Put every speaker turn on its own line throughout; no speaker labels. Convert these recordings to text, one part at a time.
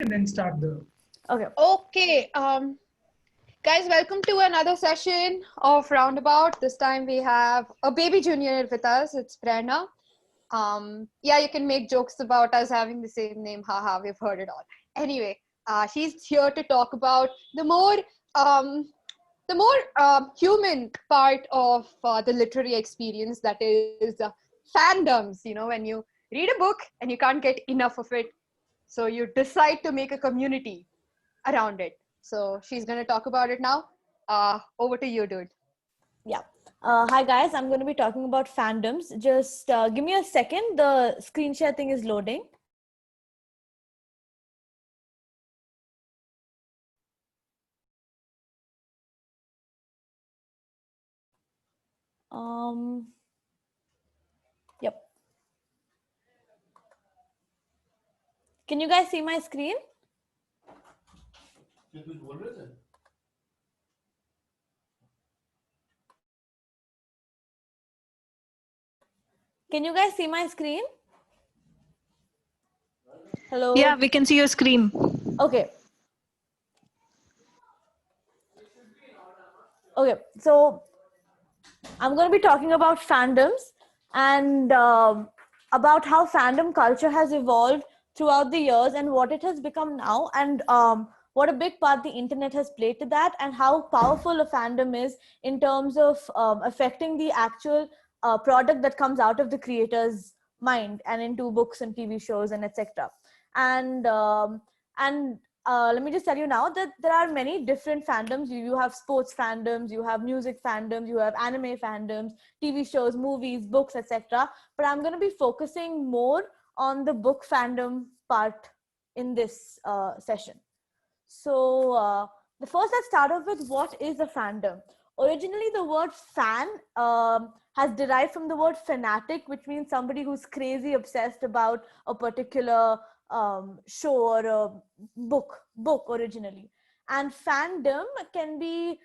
and then start the.
Okay.
Okay, guys, welcome to another session of Roundabout. This time we have a baby junior with us. It's Prerna. Yeah, you can make jokes about us having the same name. Haha, we've heard it all. Anyway, she's here to talk about um, the more human part of the literary experience, that is fandoms. You know, when you read a book and you can't get enough of it, so you decide to make a community around it. So she's going to talk about it now. Over to you, dude.
Yeah. Hi guys, I'm going to be talking about fandoms. Just give me a second. The screen share thing is loading. Yep. Can you guys see my screen? Can you guys see my screen? Hello?
Yeah, we can see your screen.
Okay. Okay, so I'm going to be talking about fandoms and about how fandom culture has evolved throughout the years and what it has become now, and what a big part the internet has played to that, and how powerful a fandom is in terms of affecting the actual product that comes out of the creator's mind and into books and TV shows and etc. And let me just tell you now that there are many different fandoms. You have sports fandoms, you have music fandoms, you have anime fandoms, TV shows, movies, books, etc. But I'm going to be focusing more on the book fandom part in this session. So let's start off with what is a fandom. Originally, the word fan has derived from the word fanatic, which means somebody who's crazy obsessed about a particular show or a book originally. And fandom can be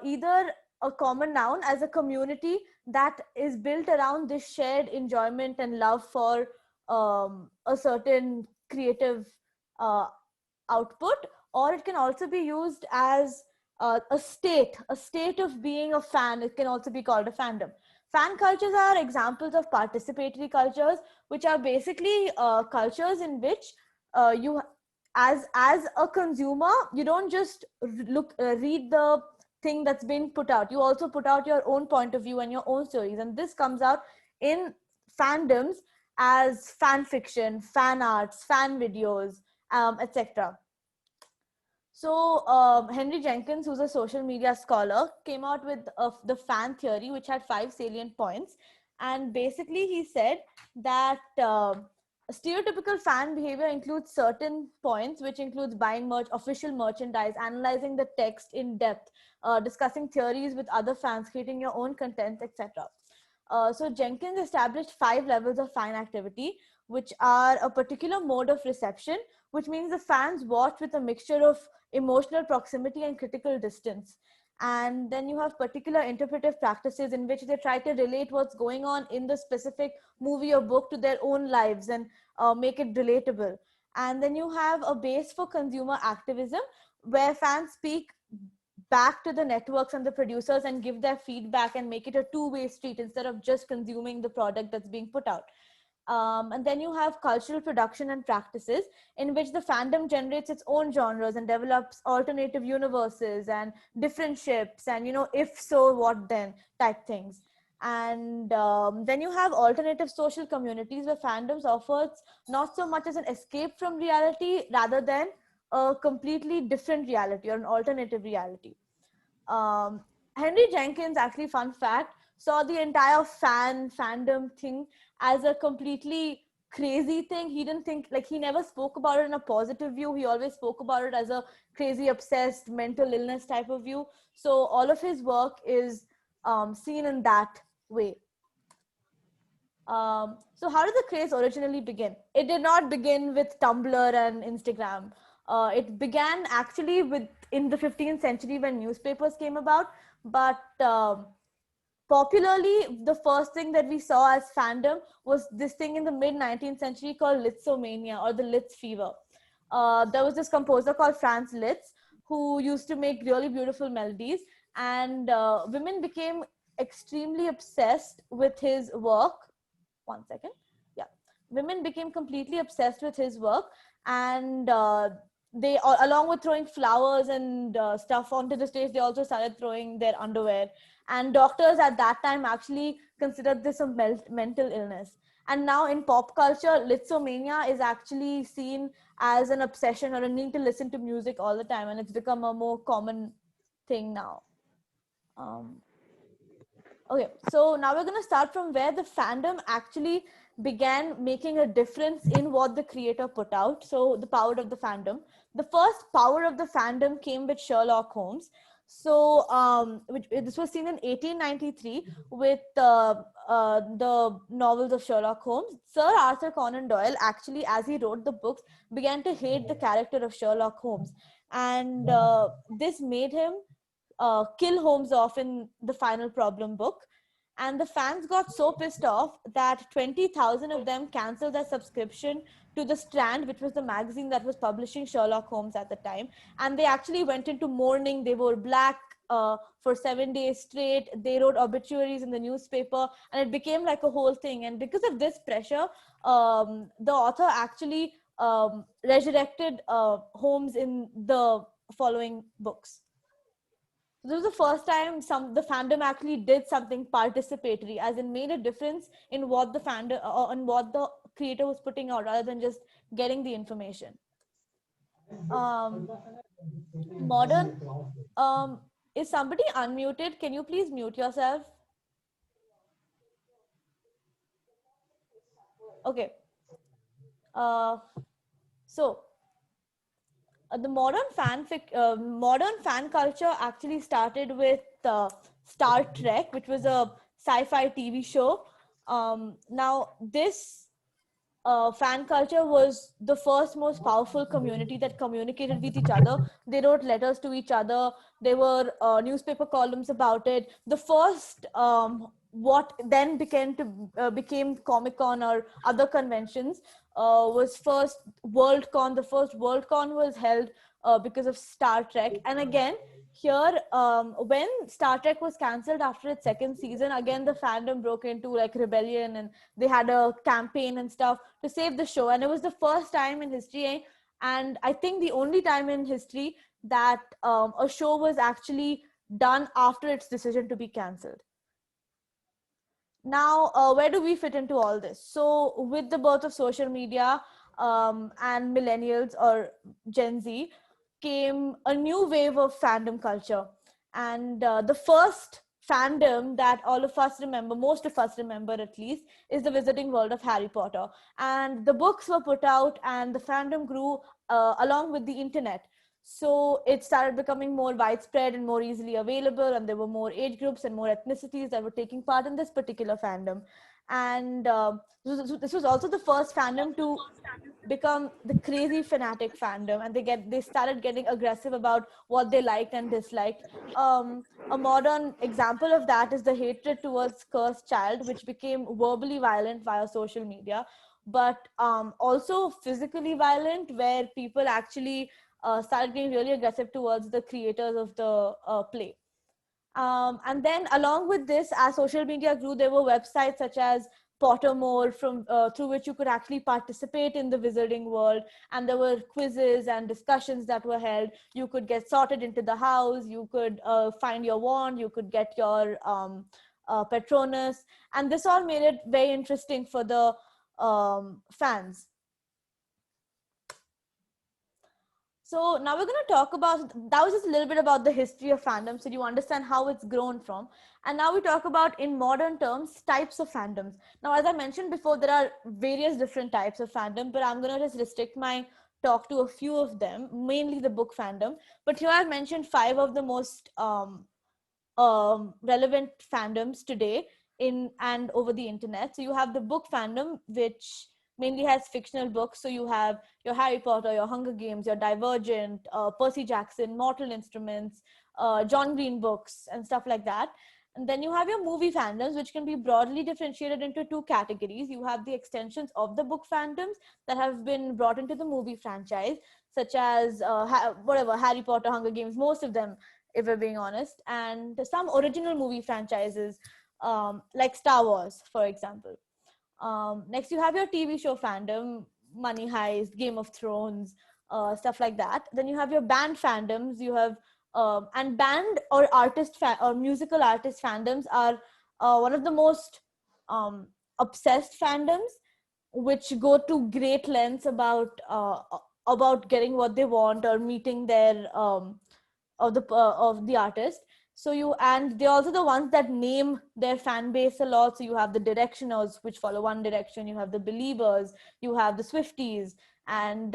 either a common noun as a community that is built around this shared enjoyment and love for a certain creative output, or it can also be used as a state of being a fan. It can also be called a fandom. Fan cultures are examples of participatory cultures, which are basically cultures in which you, as a consumer, you don't just read the thing that's been put out. You also put out your own point of view and your own stories, and this comes out in fandoms as fan fiction, fan arts, fan videos, etc. So Henry Jenkins, who's a social media scholar, came out with the fan theory, which had 5 salient points. And basically he said that stereotypical fan behavior includes certain points, which includes buying official merchandise, analyzing the text in depth, discussing theories with other fans, creating your own content, etc. So Jenkins established 5 levels of fan activity, which are a particular mode of reception, which means the fans watch with a mixture of emotional proximity and critical distance. And then you have particular interpretive practices in which they try to relate what's going on in the specific movie or book to their own lives and make it relatable. And then you have a base for consumer activism, where fans speak back to the networks and the producers and give their feedback and make it a two-way street instead of just consuming the product that's being put out. And then you have cultural production and practices in which the fandom generates its own genres and develops alternative universes and different ships and, if so, what then type things. And then you have alternative social communities where fandoms offers not so much as an escape from reality rather than a completely different reality or an alternative reality. Henry Jenkins, actually, fun fact, saw the entire fandom thing as a completely crazy thing. He didn't think, he never spoke about it in a positive view. He always spoke about it as a crazy, obsessed, mental illness type of view. So all of his work is seen in that way. So how did the craze originally begin? It did not begin with Tumblr and Instagram. It began actually in the 15th century when newspapers came about, but popularly, the first thing that we saw as fandom was this thing in the mid 19th century called Lithomania, or the Lith fever. there was this composer called Franz Liszt who used to make really beautiful melodies, and women became extremely obsessed with his work. One second. Yeah. Women became completely obsessed with his work, and they, along with throwing flowers and stuff onto the stage, they also started throwing their underwear. And doctors at that time actually considered this a mental illness. And now in pop culture, lithomania is actually seen as an obsession or a need to listen to music all the time, and it's become a more common thing now. um, Okay, so now we're going to start from where the fandom actually began making a difference in what the creator put out. So, the power of the fandom. The first power of the fandom came with Sherlock Holmes. So, this was seen in 1893 with the novels of Sherlock Holmes. Sir Arthur Conan Doyle actually, as he wrote the books, began to hate the character of Sherlock Holmes. And this made him kill Holmes off in the final problem book. And the fans got so pissed off that 20,000 of them canceled their subscription to The Strand, which was the magazine that was publishing Sherlock Holmes at the time. And they actually went into mourning. They wore black for 7 days straight. They wrote obituaries in the newspaper, and it became like a whole thing. And because of this pressure, the author actually resurrected Holmes in the following books. This was the first time the fandom actually did something participatory, as in made a difference in what the fandom on what the creator was putting out, rather than just getting the information. Modern, is somebody unmuted? Can you please mute yourself? Okay. So the modern fan culture actually started with Star Trek, which was a sci-fi TV show. Now this fan culture was the first most powerful community that communicated with each other. They wrote letters to each other. There were newspaper columns about it. The first what then became Comic-Con or other conventions was first Worldcon. The first Worldcon was held because of Star Trek. And again, here when Star Trek was cancelled after its second season, again the fandom broke into like rebellion, and they had a campaign and stuff to save the show. And it was the first time in history, and I think the only time in history, that a show was actually done after its decision to be cancelled. Now, where do we fit into all this? So with the birth of social media and millennials or Gen Z, came a new wave of fandom culture. And the first fandom that all of us remember, most of us remember at least, is the Wizarding World of Harry Potter. And the books were put out, and the fandom grew along with the internet. So it started becoming more widespread and more easily available, and there were more age groups and more ethnicities that were taking part in this particular fandom. And this was also the first fandom to become the crazy fanatic fandom, and they started getting aggressive about what they liked and disliked. A modern example of that is the hatred towards Cursed Child, which became verbally violent via social media, but also physically violent, where people actually started getting really aggressive towards the creators of the play. And then along with this, as social media grew, there were websites such as Pottermore, through which you could actually participate in the wizarding world. And there were quizzes and discussions that were held. You could get sorted into the house. You could find your wand. You could get your Patronus. And this all made it very interesting for the fans. So now we're going to talk about, that was just a little bit about the history of fandom, so you understand how it's grown from. And now we talk about, in modern terms, types of fandoms. Now, as I mentioned before, there are various different types of fandom, but I'm going to just restrict my talk to a few of them, mainly the book fandom. But here I've mentioned 5 of the most relevant fandoms today in and over the internet. So you have the book fandom, which mainly has fictional books. So you have your Harry Potter, your Hunger Games, your Divergent, Percy Jackson, Mortal Instruments, John Green books, and stuff like that. And then you have your movie fandoms, which can be broadly differentiated into two categories. You have the extensions of the book fandoms that have been brought into the movie franchise, such as whatever, Harry Potter, Hunger Games, most of them, if we're being honest, and some original movie franchises, like Star Wars, for example. Next, you have your TV show fandom, Money Heist, Game of Thrones, stuff like that. Then you have your band fandoms. You have and band or or musical artist fandoms are one of the most um, obsessed fandoms, which go to great lengths about getting what they want or meeting their of the artist. So you, and they're also the ones that name their fan base a lot. So you have the Directioners, which follow One Direction. You have the Believers. You have the Swifties, and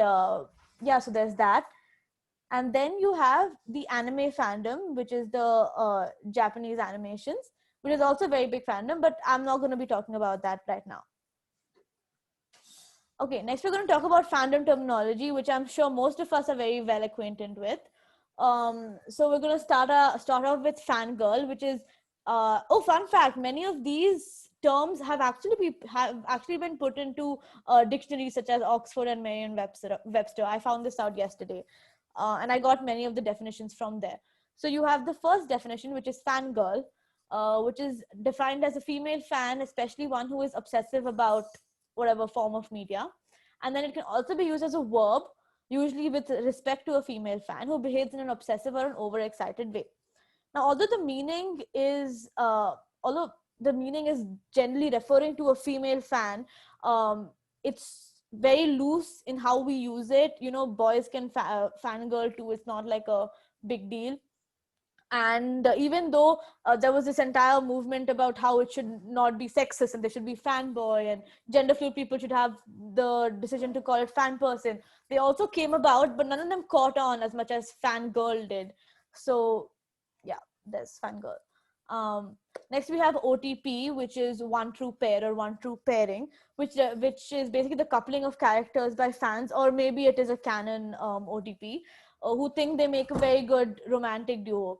yeah, so there's that. And then you have the anime fandom, which is the Japanese animations, which is also a very big fandom, but I'm not going to be talking about that right now. Okay, next we're going to talk about fandom terminology, which I'm sure most of us are very well acquainted with. So we're going to start off with fangirl, which is oh, fun fact, many of these terms have actually been put into dictionaries such as Oxford and Merriam-Webster. I found this out yesterday, and I got many of the definitions from there. So you have the first definition, which is fangirl, which is defined as a female fan, especially one who is obsessive about whatever form of media. And then it can also be used as a verb, usually with respect to a female fan who behaves in an obsessive or an overexcited way. Now, although the meaning is generally referring to a female fan, it's very loose in how we use it. You know, boys can fangirl too. It's not like a big deal. And even though there was this entire movement about how it should not be sexist and there should be fanboy and gender fluid people should have the decision to call it fan person, they also came about, but none of them caught on as much as fangirl did. So yeah, there's fangirl. Next we have OTP, which is one true pair or one true pairing, which is basically the coupling of characters by fans, or maybe it is a canon OTP, who think they make a very good romantic duo.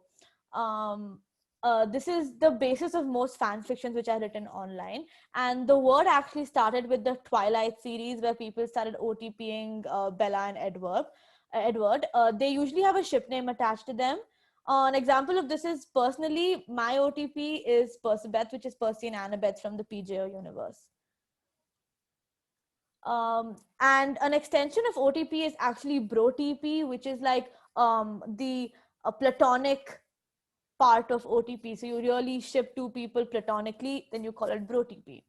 This is the basis of most fan fictions which are written online, and the word actually started with the Twilight series, where people started OTPing Bella and Edward. They usually have a ship name attached to them. An example of this is, personally, my OTP is Percabeth, which is Percy and Annabeth from the PJO universe. And an extension of OTP is actually BroTP, which is like the platonic part of OTP. So you really ship two people platonically, then you call it BroTP.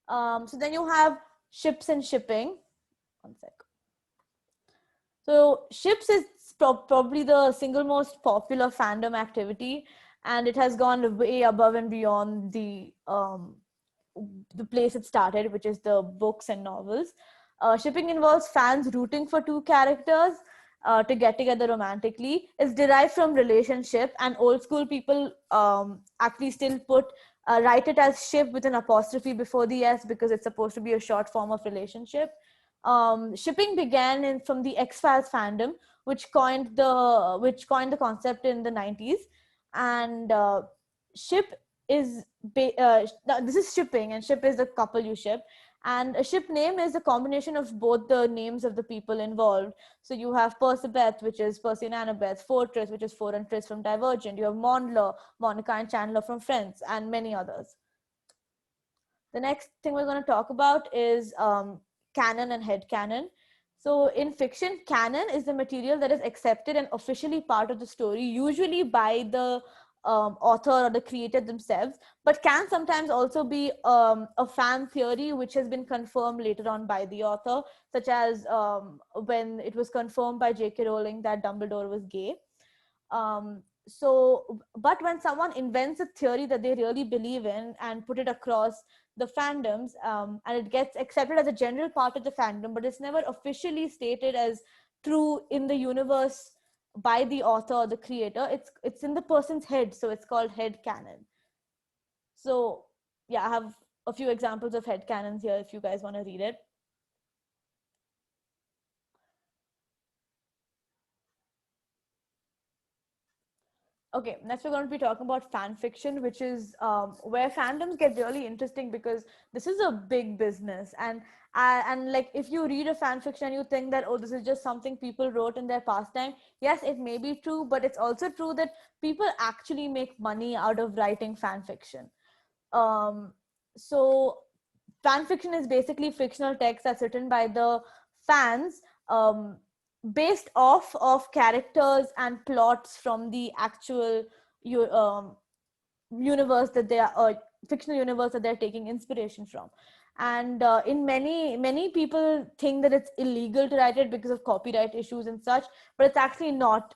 So then you have ships and shipping. One sec. So ships is probably the single most popular fandom activity, and it has gone way above and beyond the place it started, which is the books and novels. Shipping involves fans rooting for two characters to get together romantically. It's derived from relationship, and old school people actually still write it as ship with an apostrophe before the S, because it's supposed to be a short form of relationship. Shipping began from the X-Files fandom, which coined the concept in the 90s. And ship is this is shipping, and ship is the couple you ship. And a ship name is a combination of both the names of the people involved. So you have Percabeth, which is Percy and Annabeth; Fortress, which is Ford and Tris from Divergent; you have Mondler, Monica and Chandler from Friends, and many others. The next thing we're going to talk about is canon and headcanon. So in fiction, canon is the material that is accepted and officially part of the story, usually by the author or the creator themselves, but can sometimes also be a fan theory which has been confirmed later on by the author, such as when it was confirmed by J.K. Rowling that Dumbledore was gay. But when someone invents a theory that they really believe in and put it across the fandoms, and it gets accepted as a general part of the fandom, but it's never officially stated as true in the universe by the author or the creator, it's in the person's head, so it's called head canon. So yeah, I have a few examples of head canons here if you guys want to read it. Okay, next we're going to be talking about fan fiction, which is where fandoms get really interesting because this is a big business, and like if you read a fan fiction and you think that, oh, this is just something people wrote in their pastime, yes, it may be true, but it's also true that people actually make money out of writing fan fiction. Um, so fan fiction is basically fictional text that's written by the fans, um, based off of characters and plots from the actual universe that they are, fictional universe that they're taking inspiration from. And in many people think that it's illegal to write it because of copyright issues and such, but it's actually not.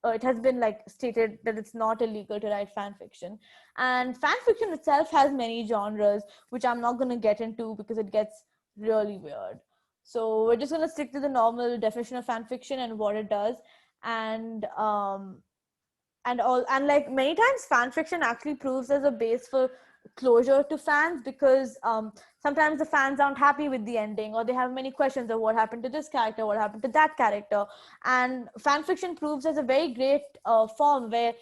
It has been like stated that it's not illegal to write fan fiction, and fan fiction itself has many genres, which I'm not going to get into because it gets really weird. So we're just going to stick to the normal definition of fan fiction and what it does. And um and all and like many times fan fiction actually proves as a base for closure to fans, because sometimes the fans aren't happy with the ending, or they have many questions of what happened to this character, what happened to that character. And fan fiction proves as a very great form where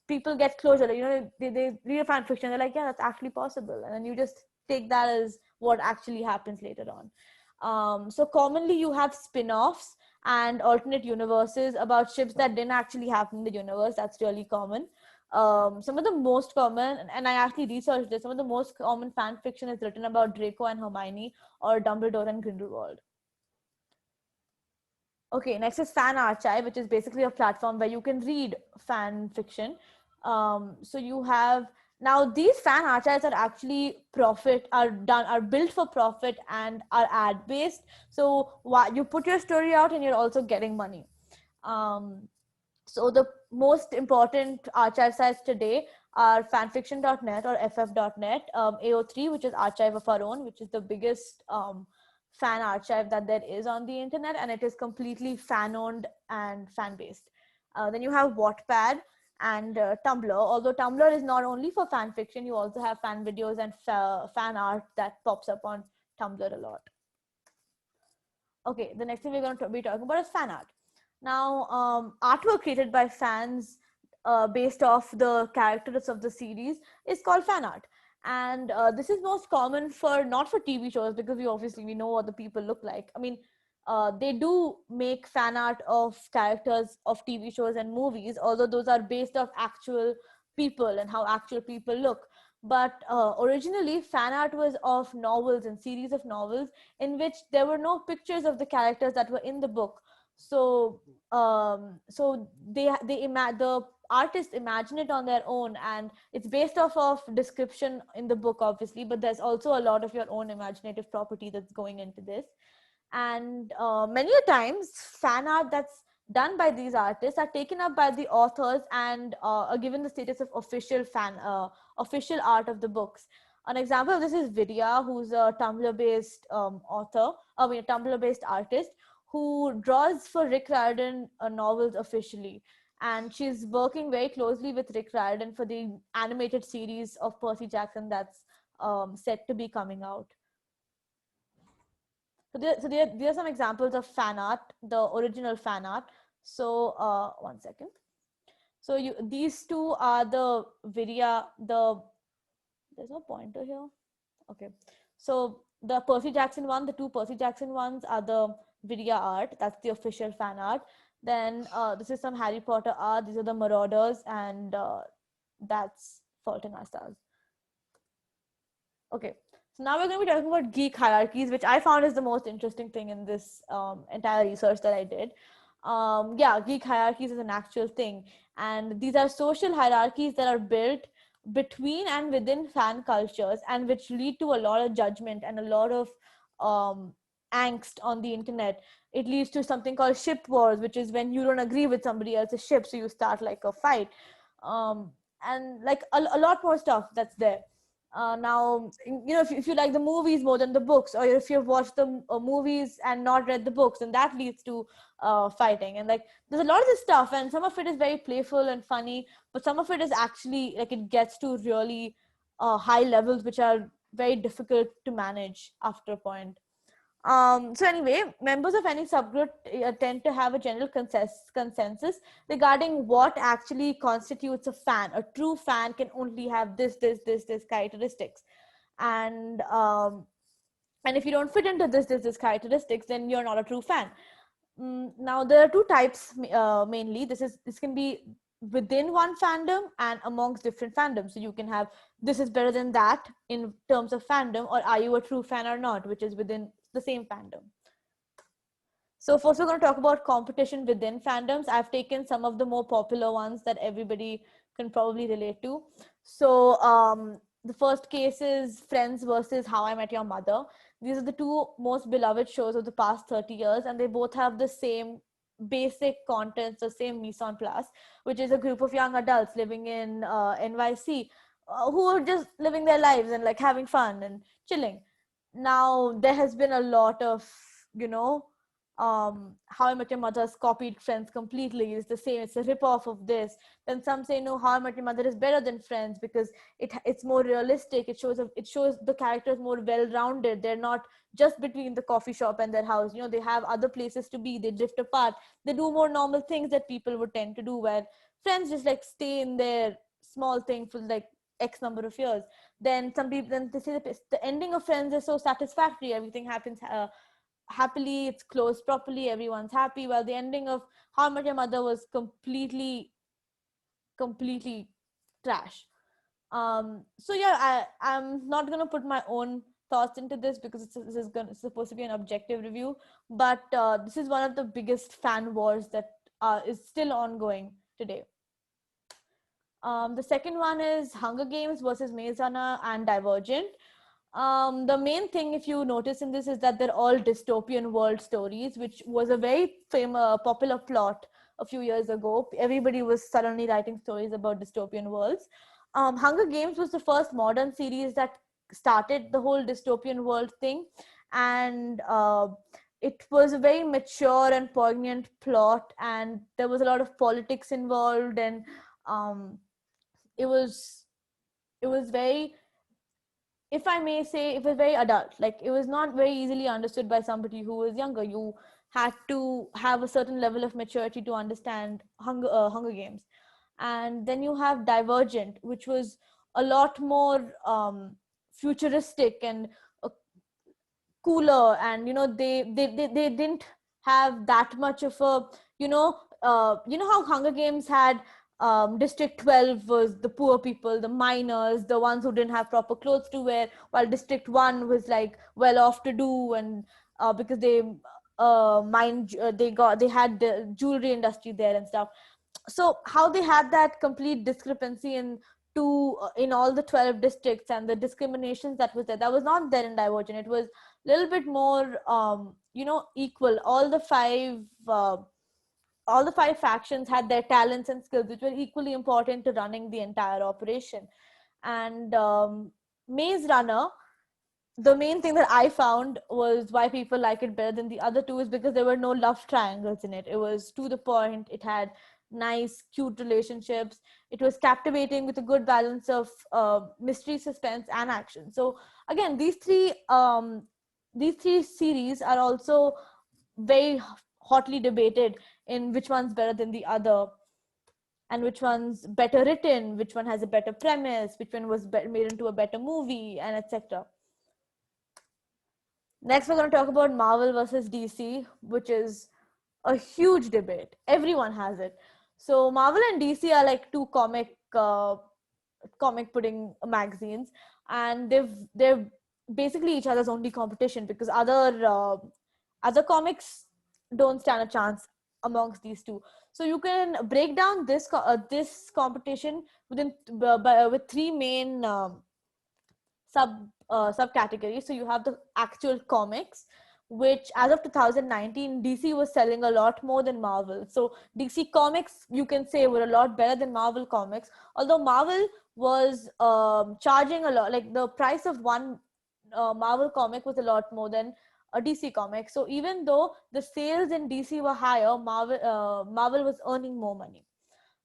people get closure. They read a fan fiction, they're like, yeah, that's actually possible, and then you just take that as what actually happens later on. So commonly you have spin-offs and alternate universes about ships that didn't actually happen in the universe. That's really common. Some of the most common, and I actually researched this, some of the most common fan fiction is written about Draco and Hermione, or Dumbledore and Grindelwald. Okay, next is Fan Archive, which is basically a platform where you can read fan fiction. So you have, now these fan archives are actually are built for profit and are ad based. So you put your story out and you're also getting money. Um, so the most important archive sites today are fanfiction.net or ff.net, AO3, which is Archive of Our Own, which is the biggest fan archive that there is on the internet, and it is completely fan owned and fan based. Then you have Wattpad and Tumblr. Although Tumblr is not only for fan fiction, you also have fan videos and fan art that pops up on Tumblr a lot. Okay, the next thing we're going to be talking about is fan art. Now, artwork created by fans based off the characters of the series is called fan art. And this is most common for, not for TV shows, because we know what the people look like. I mean, they do make fan art of characters of TV shows and movies, although those are based off actual people and how actual people look. But originally, fan art was of novels and series of novels in which there were no pictures of the characters that were in the book. So the artists imagine it on their own, and it's based off of description in the book, obviously, but there's also a lot of your own imaginative property that's going into this. And many a times fan art that's done by these artists are taken up by the authors and are given the status of official art of the books. An example of this is Vidya, who's a Tumblr-based a Tumblr-based artist who draws for Rick Riordan novels officially. And she's working very closely with Rick Riordan for the animated series of Percy Jackson that's set to be coming out. There are some examples of fan art, the original fan art. So one second. So these two are the there's no pointer here. Okay. So the Percy Jackson one, the two Percy Jackson ones are the Vidya art. That's the official fan art. Then this is some Harry Potter art. These are the Marauders, and that's Fault in Our Stars. Okay. So now we're going to be talking about geek hierarchies, which I found is the most interesting thing in this entire research that I did. Geek hierarchies is an actual thing. And these are social hierarchies that are built between and within fan cultures, and which lead to a lot of judgment and a lot of angst on the internet. It leads to something called ship wars, which is when you don't agree with somebody else's ship, so you start like a fight. And like a lot more stuff that's there. Now, if you like the movies more than the books, or if you've watched the movies and not read the books, and that leads to fighting. And like there's a lot of this stuff, and some of it is very playful and funny, but some of it is actually like it gets to really high levels, which are very difficult to manage after a point. So anyway, members of any subgroup tend to have a general consensus regarding what actually constitutes a fan. A true fan can only have this characteristics, and if you don't fit into this characteristics, then you're not a true fan. Now there are two types mainly. This can be within one fandom and amongst different fandoms. So you can have this is better than that in terms of fandom, or are you a true fan or not, which is within the same fandom. So first we're going to talk about competition within fandoms. I've taken some of the more popular ones that everybody can probably relate to. So the first case is Friends versus How I Met Your Mother. These are the two most beloved shows of the past 30 years, and they both have the same basic contents, the same mise en place, which is a group of young adults living in NYC who are just living their lives and like having fun and chilling. Now there has been a lot of, you know, How I Met Your Mother has copied Friends completely. It's the same. It's a rip-off of this. Then some say no, How I Met Your Mother is better than Friends because it's more realistic. It shows the characters more well-rounded. They're not just between the coffee shop and their house. You know, they have other places to be. They drift apart. They do more normal things that people would tend to do. Where Friends just like stay in their small thing for like X number of years. Then some people then they say the ending of Friends is so satisfactory. Everything happens. Happily, it's closed properly, everyone's happy, while the ending of How I Met Your Mother was completely trash. So yeah, I'm not gonna put my own thoughts into this because it's supposed to be an objective review, but this is one of the biggest fan wars that is still ongoing today. The second one is Hunger Games versus Maze Runner and Divergent. The main thing, if you notice in this, is that they're all dystopian world stories, which was a very famous, popular plot a few years ago. Everybody was suddenly writing stories about dystopian worlds. Hunger Games was the first modern series that started the whole dystopian world thing, and it was a very mature and poignant plot, and there was a lot of politics involved, and um, it was it was very, if I may say, it was very adult. Like it was not very easily understood by somebody who was younger. You had to have a certain level of maturity to understand Hunger Games. And then you have Divergent, which was a lot more futuristic and uh, cooler, and they didn't have that much of a, how Hunger Games had District 12 was the poor people, the miners, the ones who didn't have proper clothes to wear, while District 1 was like well off to do, and because they had the jewelry industry there and stuff. So how they had that complete discrepancy in all the 12 districts, and the discriminations that was there, that was not there in Divergent. It was a little bit more equal. All the five factions had their talents and skills, which were equally important to running the entire operation. And Maze Runner, the main thing that I found was why people like it better than the other two is because there were no love triangles in it. It was to the point. It had nice, cute relationships. It was captivating with a good balance of mystery, suspense, and action. So again, these three series are also very hotly debated in which one's better than the other, and which one's better written, which one has a better premise, which one was made into a better movie, and etc. Next, we're going to talk about Marvel versus DC, which is a huge debate. Everyone has it. So Marvel and DC are like two comic pudding magazines, and they're basically each other's only competition, because other comics don't stand a chance amongst these two. So you can break down this competition with three main subcategories. So you have the actual comics, which as of 2019 DC was selling a lot more than Marvel. So DC comics, you can say, were a lot better than Marvel comics, although Marvel was charging a lot. Like the price of one Marvel comic was a lot more than a DC comic. So even though the sales in DC were higher, Marvel was earning more money.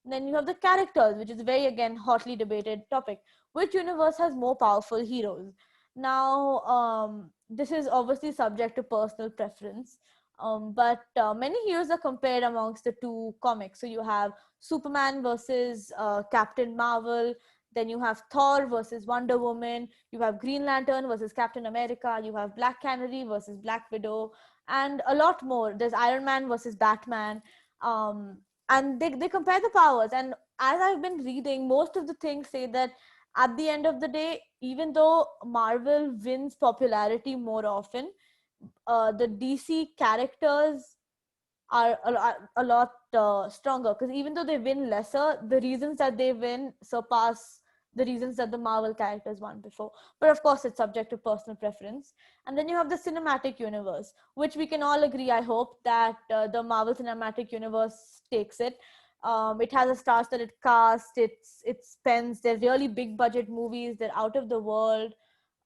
Then you have the characters, which is a very, again, hotly debated topic. Which universe has more powerful heroes? Now, this is obviously subject to personal preference. But many heroes are compared amongst the two comics. So you have Superman versus Captain Marvel. Then you have Thor versus Wonder Woman. You have Green Lantern versus Captain America. You have Black Canary versus Black Widow, and a lot more. There's Iron Man versus Batman. And they compare the powers. And as I've been reading, most of the things say that at the end of the day, even though Marvel wins popularity more often, the DC characters are a lot stronger, because even though they win lesser, the reasons that they win surpass the reasons that the Marvel characters won before. But of course, it's subject to personal preference. And then you have the cinematic universe, which we can all agree, I hope, that the Marvel Cinematic Universe takes it. It has a star-studded cast. It spends. They're really big budget movies. They're out of the world.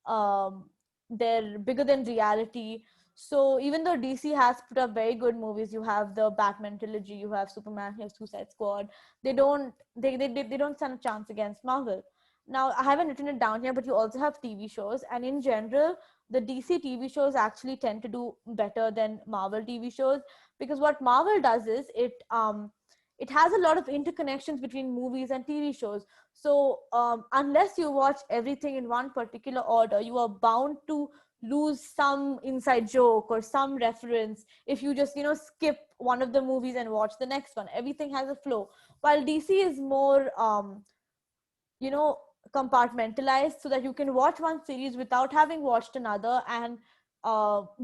Um, they're bigger than reality. So even though DC has put up very good movies, you have the Batman trilogy, you have Superman, you have Suicide Squad. They don't stand a chance against Marvel. Now I haven't written it down here, but you also have TV shows, and in general, the DC TV shows actually tend to do better than Marvel TV shows, because what Marvel does is it has a lot of interconnections between movies and TV shows. So unless you watch everything in one particular order, you are bound to lose some inside joke or some reference if you just skip one of the movies and watch the next one. Everything has a flow, while DC is more you know compartmentalized, so that you can watch one series without having watched another, and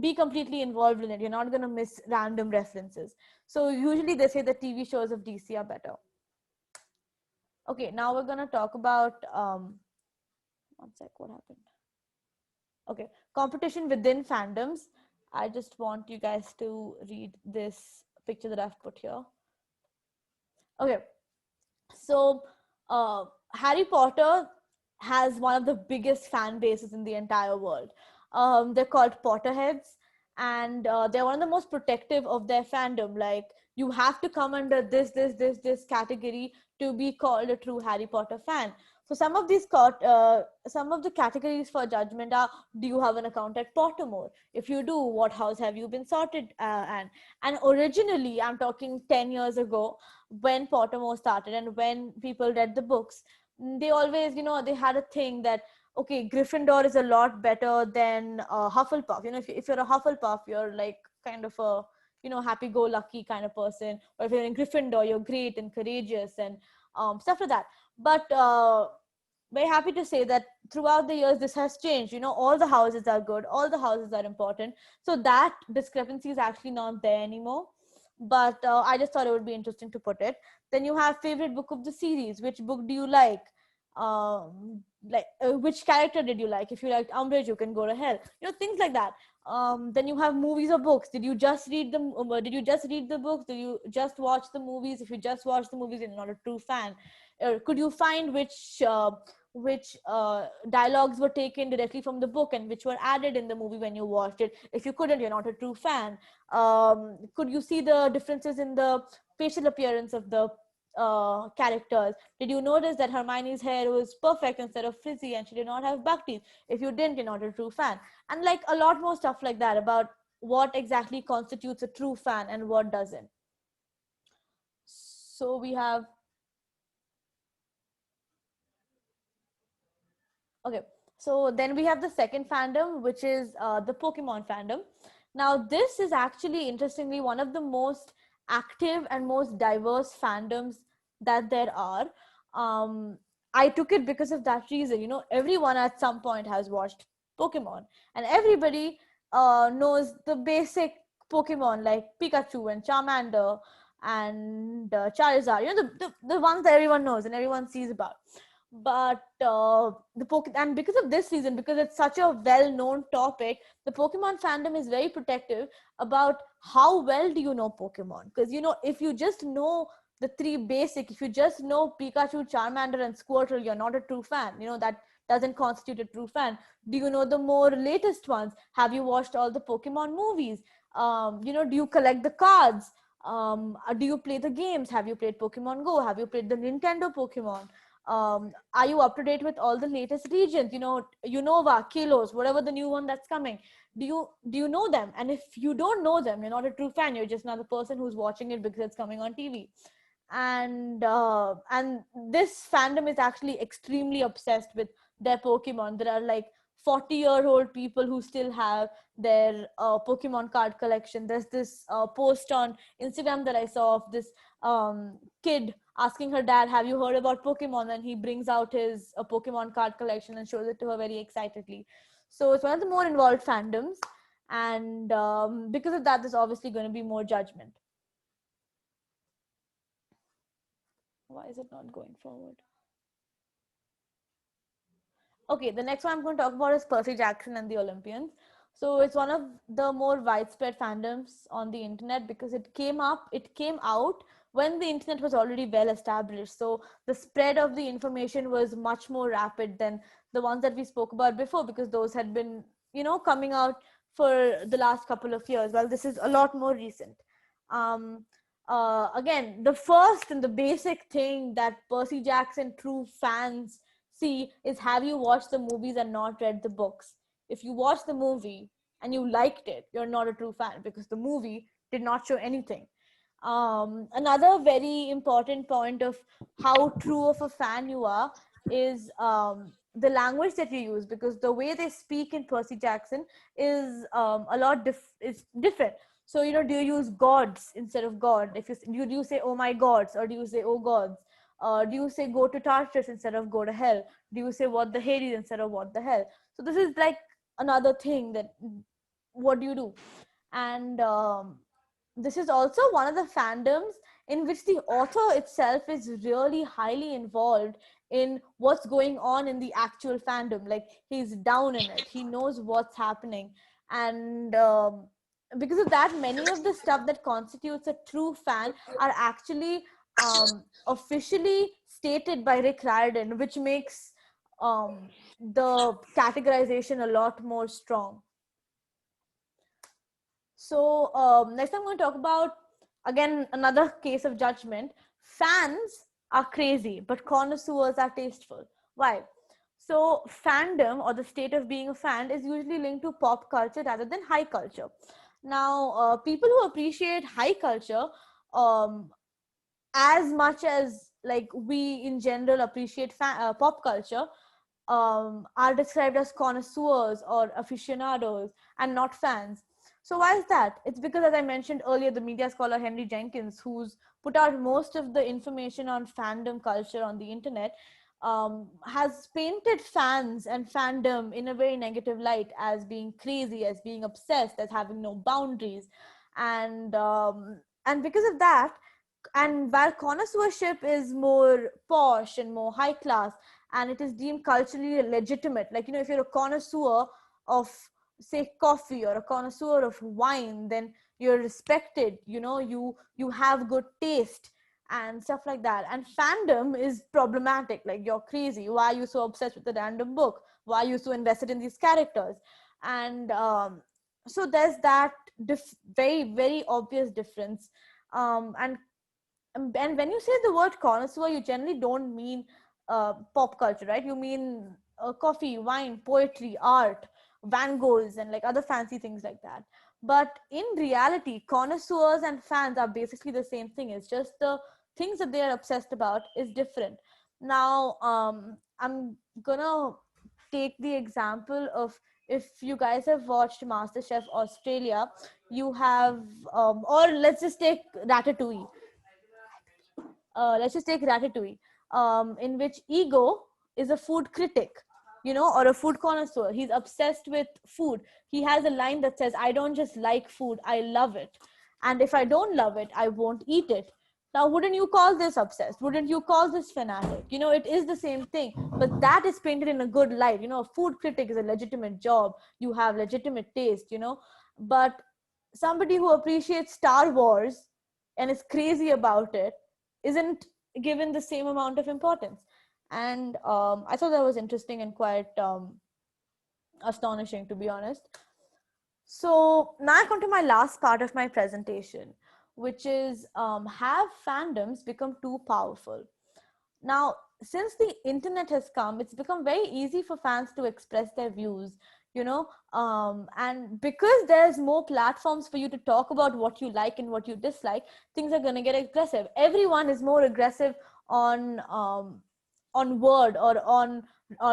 be completely involved in it. You're not going to miss random references. So usually they say the TV shows of DC are better. Okay, now we're going to talk about one sec, what happened? Okay, competition within fandoms. I just want you guys to read this picture that I've put here. Okay, so Harry Potter has one of the biggest fan bases in the entire world. They're called Potterheads, and they're one of the most protective of their fandom. Like, you have to come under this category to be called a true Harry Potter fan. So some of the categories for judgment are: do you have an account at Pottermore? If you do, what house have you been sorted? And originally, I'm talking 10 years ago, when Pottermore started and when people read the books, they always, they had a thing that, okay, Gryffindor is a lot better than Hufflepuff. If you're a Hufflepuff, you're like kind of a, happy-go-lucky kind of person. Or if you're in Gryffindor, you're great and courageous and stuff like that. But very happy to say that throughout the years, this has changed. All the houses are good. All the houses are important. So that discrepancy is actually not there anymore. But I just thought it would be interesting to put it. Then you have favorite book of the series. Which book do you like? Which character did you like? If you liked Umbridge, you can go to hell. Things like that. Then you have movies or books. Did you just read them? Did you just read the books? Did you just watch the movies? If you just watch the movies, you're not a true fan. Could you find which dialogues were taken directly from the book and which were added in the movie when you watched it? If you couldn't, you're not a true fan. Could you see the differences in the facial appearance of the characters? Did you notice that Hermione's hair was perfect instead of frizzy and she did not have buck teeth? If you didn't, you're not a true fan. And like a lot more stuff like that about what exactly constitutes a true fan and what doesn't. So we have, okay, so then we have the second fandom, which is the Pokemon fandom. Now, this is actually, interestingly, one of the most active and most diverse fandoms that there are. I took it because of that reason. Everyone at some point has watched Pokemon, and everybody knows the basic Pokemon like Pikachu and Charmander and Charizard. The ones that everyone knows and everyone sees about. But and because of this reason, because it's such a well-known topic, the Pokemon fandom is very protective about how well do you know Pokemon. Because if you just know the three basic, if you just know Pikachu, Charmander, and Squirtle, you're not a true fan. That doesn't constitute a true fan. Do you know the more latest ones? Have you watched all the Pokemon movies? Do you collect the cards? Do you play the games? Have you played Pokemon Go? Have you played the Nintendo Pokemon? Are you up to date with all the latest regions? Unova, Kilos, whatever the new one that's coming. Do you know them? And if you don't know them, you're not a true fan. You're just another person who's watching it because it's coming on TV. And this fandom is actually extremely obsessed with their Pokemon. There are like 40-year-old people who still have their Pokemon card collection. There's this post on Instagram that I saw of this kid asking her dad, have you heard about Pokemon? And he brings out his Pokemon card collection and shows it to her very excitedly. So it's one of the more involved fandoms. And because of that, there's obviously going to be more judgment. Why is it not going forward? Okay, the next one I'm going to talk about is Percy Jackson and the Olympians. So it's one of the more widespread fandoms on the internet because it came out when the internet was already well established. So the spread of the information was much more rapid than the ones that we spoke about before, because those had been, coming out for the last couple of years. Well, this is a lot more recent. Again, the first and the basic thing that Percy Jackson true fans see is, have you watched the movies and not read the books? If you watched the movie and you liked it, you're not a true fan because the movie did not show anything. Another very important point of how true of a fan you are is the language that you use, because the way they speak in Percy Jackson is is different. So, do you use gods instead of God? If do you say, oh my gods, or do you say, oh gods? Do you say go to Tartarus instead of go to hell? Do you say what the Hades instead of what the hell? So this is like another thing that, what do you do? And this is also one of the fandoms in which the author itself is really highly involved in what's going on in the actual fandom. Like, he's down in it. He knows what's happening. And because of that, many of the stuff that constitutes a true fan are actually officially stated by Rick Riordan, which makes the categorization a lot more strong. So next I'm going to talk about, again, another case of judgment. Fans are crazy, but connoisseurs are tasteful. Why? So fandom, or the state of being a fan, is usually linked to pop culture rather than high culture. Now, people who appreciate high culture as much as like we in general appreciate pop culture, are described as connoisseurs or aficionados and not fans. So why is that? It's because, as I mentioned earlier, the media scholar Henry Jenkins, who's put out most of the information on fandom culture on the internet, has painted fans and fandom in a very negative light, as being crazy, as being obsessed, as having no boundaries. And because of that, and while connoisseurship is more posh and more high class, and it is deemed culturally legitimate, like, if you're a connoisseur of, say, coffee, or a connoisseur of wine, then you're respected, you have good taste and stuff like that. And fandom is problematic. Like, you're crazy, why are you so obsessed with the random book, why are you so invested in these characters? And so there's that very, very obvious difference. And when you say the word connoisseur, you generally don't mean pop culture, right? You mean coffee, wine, poetry, art, Van Goghs, and like other fancy things like that. But in reality, connoisseurs and fans are basically the same thing. It's just the things that they are obsessed about is different. Now, I'm gonna take the example of, if you guys have watched MasterChef Australia, you have, or let's just take Ratatouille. Let's just take Ratatouille, in which Ego is a food critic, or a food connoisseur. He's obsessed with food. He has a line that says, I don't just like food, I love it. And if I don't love it, I won't eat it. Now, wouldn't you call this obsessed? Wouldn't you call this fanatic? It is the same thing, but that is painted in a good light. A food critic is a legitimate job. You have legitimate taste, but somebody who appreciates Star Wars and is crazy about it isn't given the same amount of importance. And I thought that was interesting and quite astonishing, to be honest. So now I come to my last part of my presentation, which is, have fandoms become too powerful? Now, since the internet has come, it's become very easy for fans to express their views, and because there's more platforms for you to talk about what you like and what you dislike, things are going to get aggressive. Everyone is more aggressive on word or on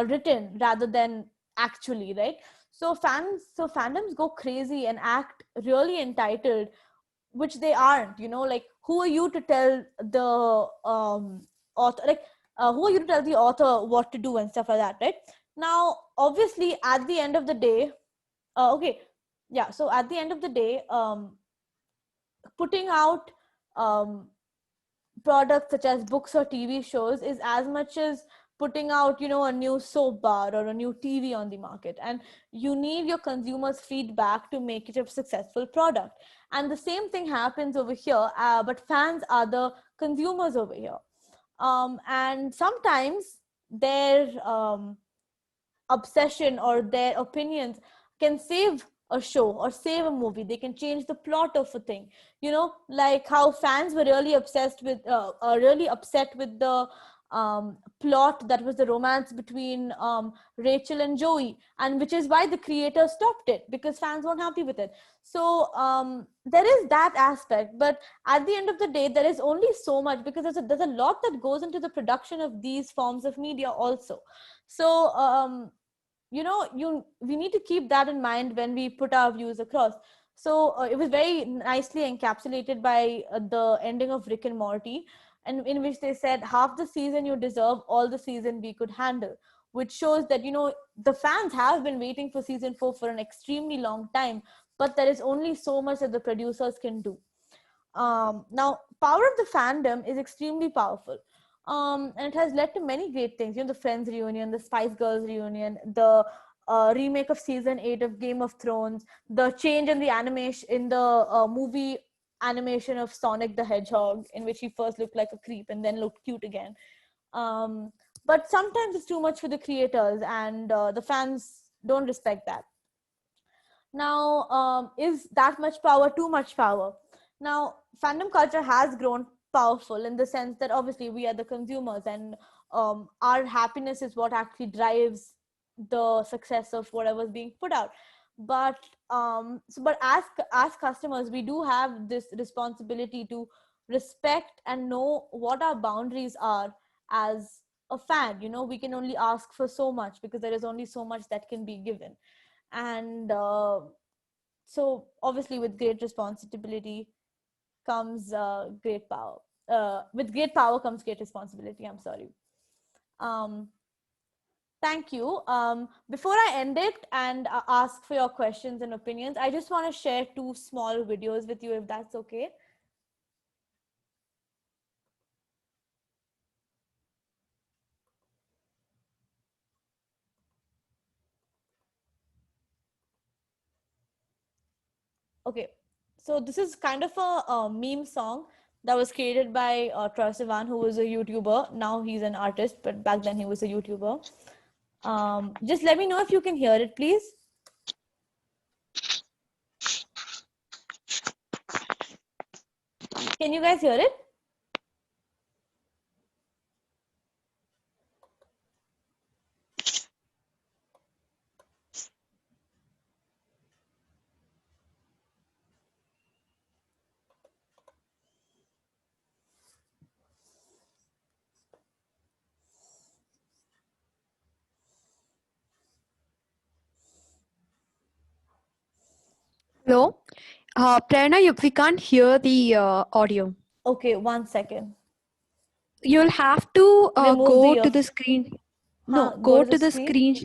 written rather than actually, right? So fandoms go crazy and act really entitled, which they aren't. Like, who are you to tell the author, like, who are you to tell the author what to do and stuff like that, right? Now, obviously, at the end of the day, okay, yeah, so at the end of the day, putting out um, products such as books or TV shows is as much as putting out, a new soap bar or a new TV on the market. And you need your consumers' feedback to make it a successful product. And the same thing happens over here, but fans are the consumers over here. And sometimes their obsession or their opinions can save a show or save a movie. They can change the plot of a thing, like how fans were really really upset with the plot that was the romance between Rachel and Joey, and which is why the creator stopped it, because fans weren't happy with it. So there is that aspect, but at the end of the day, there is only so much, because there's a lot that goes into the production of these forms of media also. So we need to keep that in mind when we put our views across. So it was very nicely encapsulated by the ending of Rick and Morty, and in which they said, half the season you deserve, all the season we could handle, which shows that the fans have been waiting for season 4 for an extremely long time, but there is only so much that the producers can do. Now, power of the fandom is extremely powerful. And it has led to many great things. The Friends reunion, the Spice Girls reunion, the remake of season 8 of Game of Thrones, the change in the animation, in the movie animation of Sonic the Hedgehog, in which he first looked like a creep and then looked cute again. But sometimes it's too much for the creators, and the fans don't respect that. Now, is that much power too much power? Now, fandom culture has grown powerful in the sense that obviously we are the consumers, and our happiness is what actually drives the success of whatever's being put out. But as customers, we do have this responsibility to respect and know what our boundaries are as a fan. We can only ask for so much, because there is only so much that can be given. And so obviously, with great responsibility comes great power. With great power comes great responsibility. I'm sorry. um, Thank you. Before I end it and ask for your questions and opinions, I just want to share 2 small videos with you, if that's okay. Okay, so this is kind of a meme song that was created by Troye Sivan, who was a YouTuber. Now he's an artist, but back then he was a YouTuber. Just let me know if you can hear it, please. Can you guys hear it?
Hello. Prerna, we can't hear the audio.
Okay, 1 second.
You'll have to
Remove
go
the
to the screen. No,
go
go
to the
to the
screen.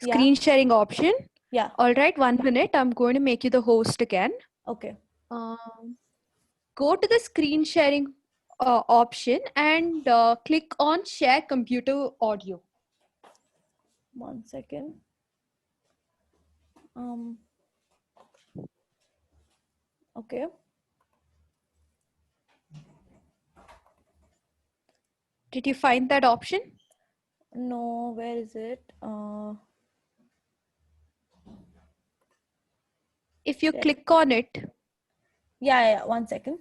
Yeah.
screen sharing option.
Yeah.
All right, 1 minute. I'm going to make you the host again.
Okay.
Go to the screen sharing option and click on share computer audio.
1 second. Okay.
Did you find that option?
No, where is it?
If you click on it.
Yeah, 1 second.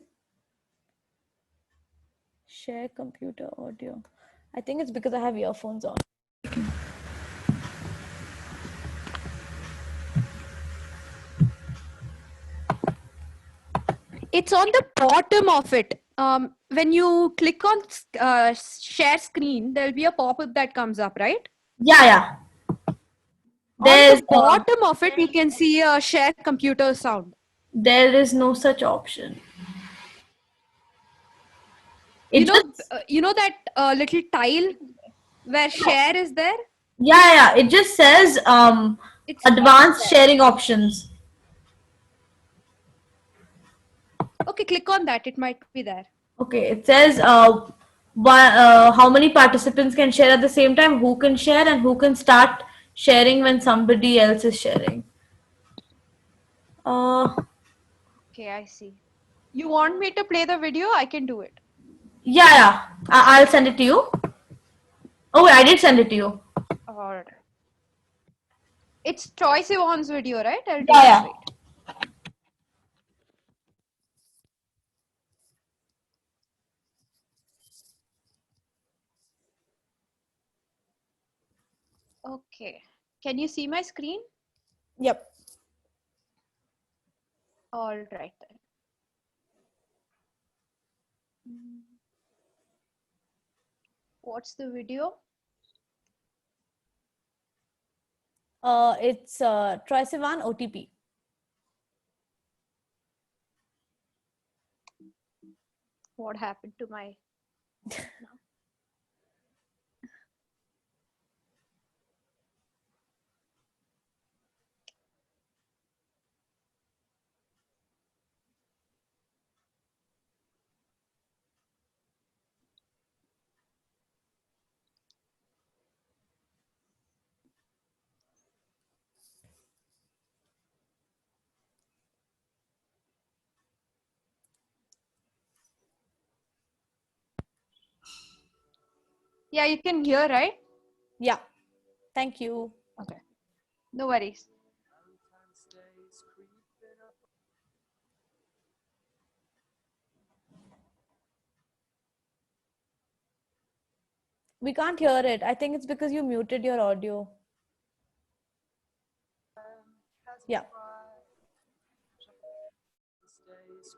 Share computer audio. I think it's because I have earphones on.
It's on the bottom of it. When you click on share screen, there'll be a pop-up that comes up, right?
Yeah.
On the bottom of it, you can see a share computer sound.
There is no such option.
You know that little tile where share is there?
Yeah. It just says
It's
advanced sharing options.
okay. Click on that. It might be there.
Okay, it says how many participants can share at the same time, who can share, and who can start sharing when somebody else is sharing.
Okay, I see. You want me to play the video? I can do it.
Yeah. I'll send it to you. Oh, I did send it to you.
All right. It's Troye Sivan's video, right? I'll take
Yeah.
it straight. Okay. Can you see my screen?
Yep.
All right then. What's the video?
It's Troye Sivan OTP.
What happened to my... Yeah, you can hear, right?
Yeah. Thank you.
Okay. No worries.
We can't hear it. I think it's because you muted your audio. Yeah.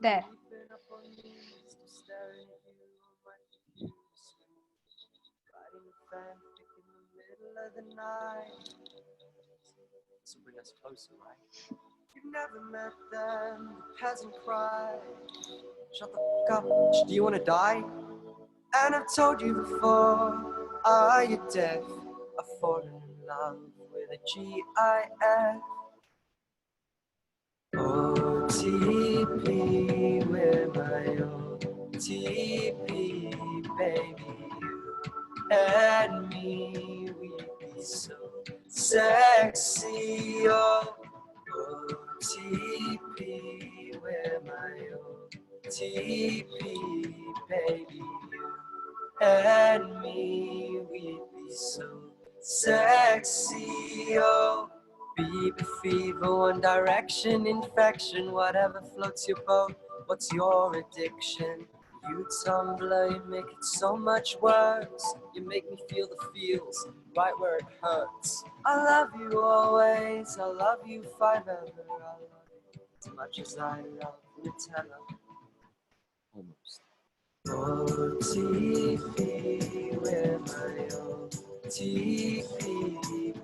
There.
So bring us closer, right? You've never met them, the peasant cry. Shut the fuck up, do you wanna die? And I've told you before, are you deaf? I've fallen in love with a G-I-F. OTP, we're my OTP, baby. You and me, we'd be so sexy. Oh, OTP, we're my OTP, baby. You and me, we'd be so sexy. Oh, Bieber fever, One Direction infection, whatever floats your boat. What's your addiction? You Tumblr, you make it so much worse. You make me feel the feels right where it hurts. I love you always, I love you forever. I love you as much as I love Nutella. Almost. OTP, we're my OTP,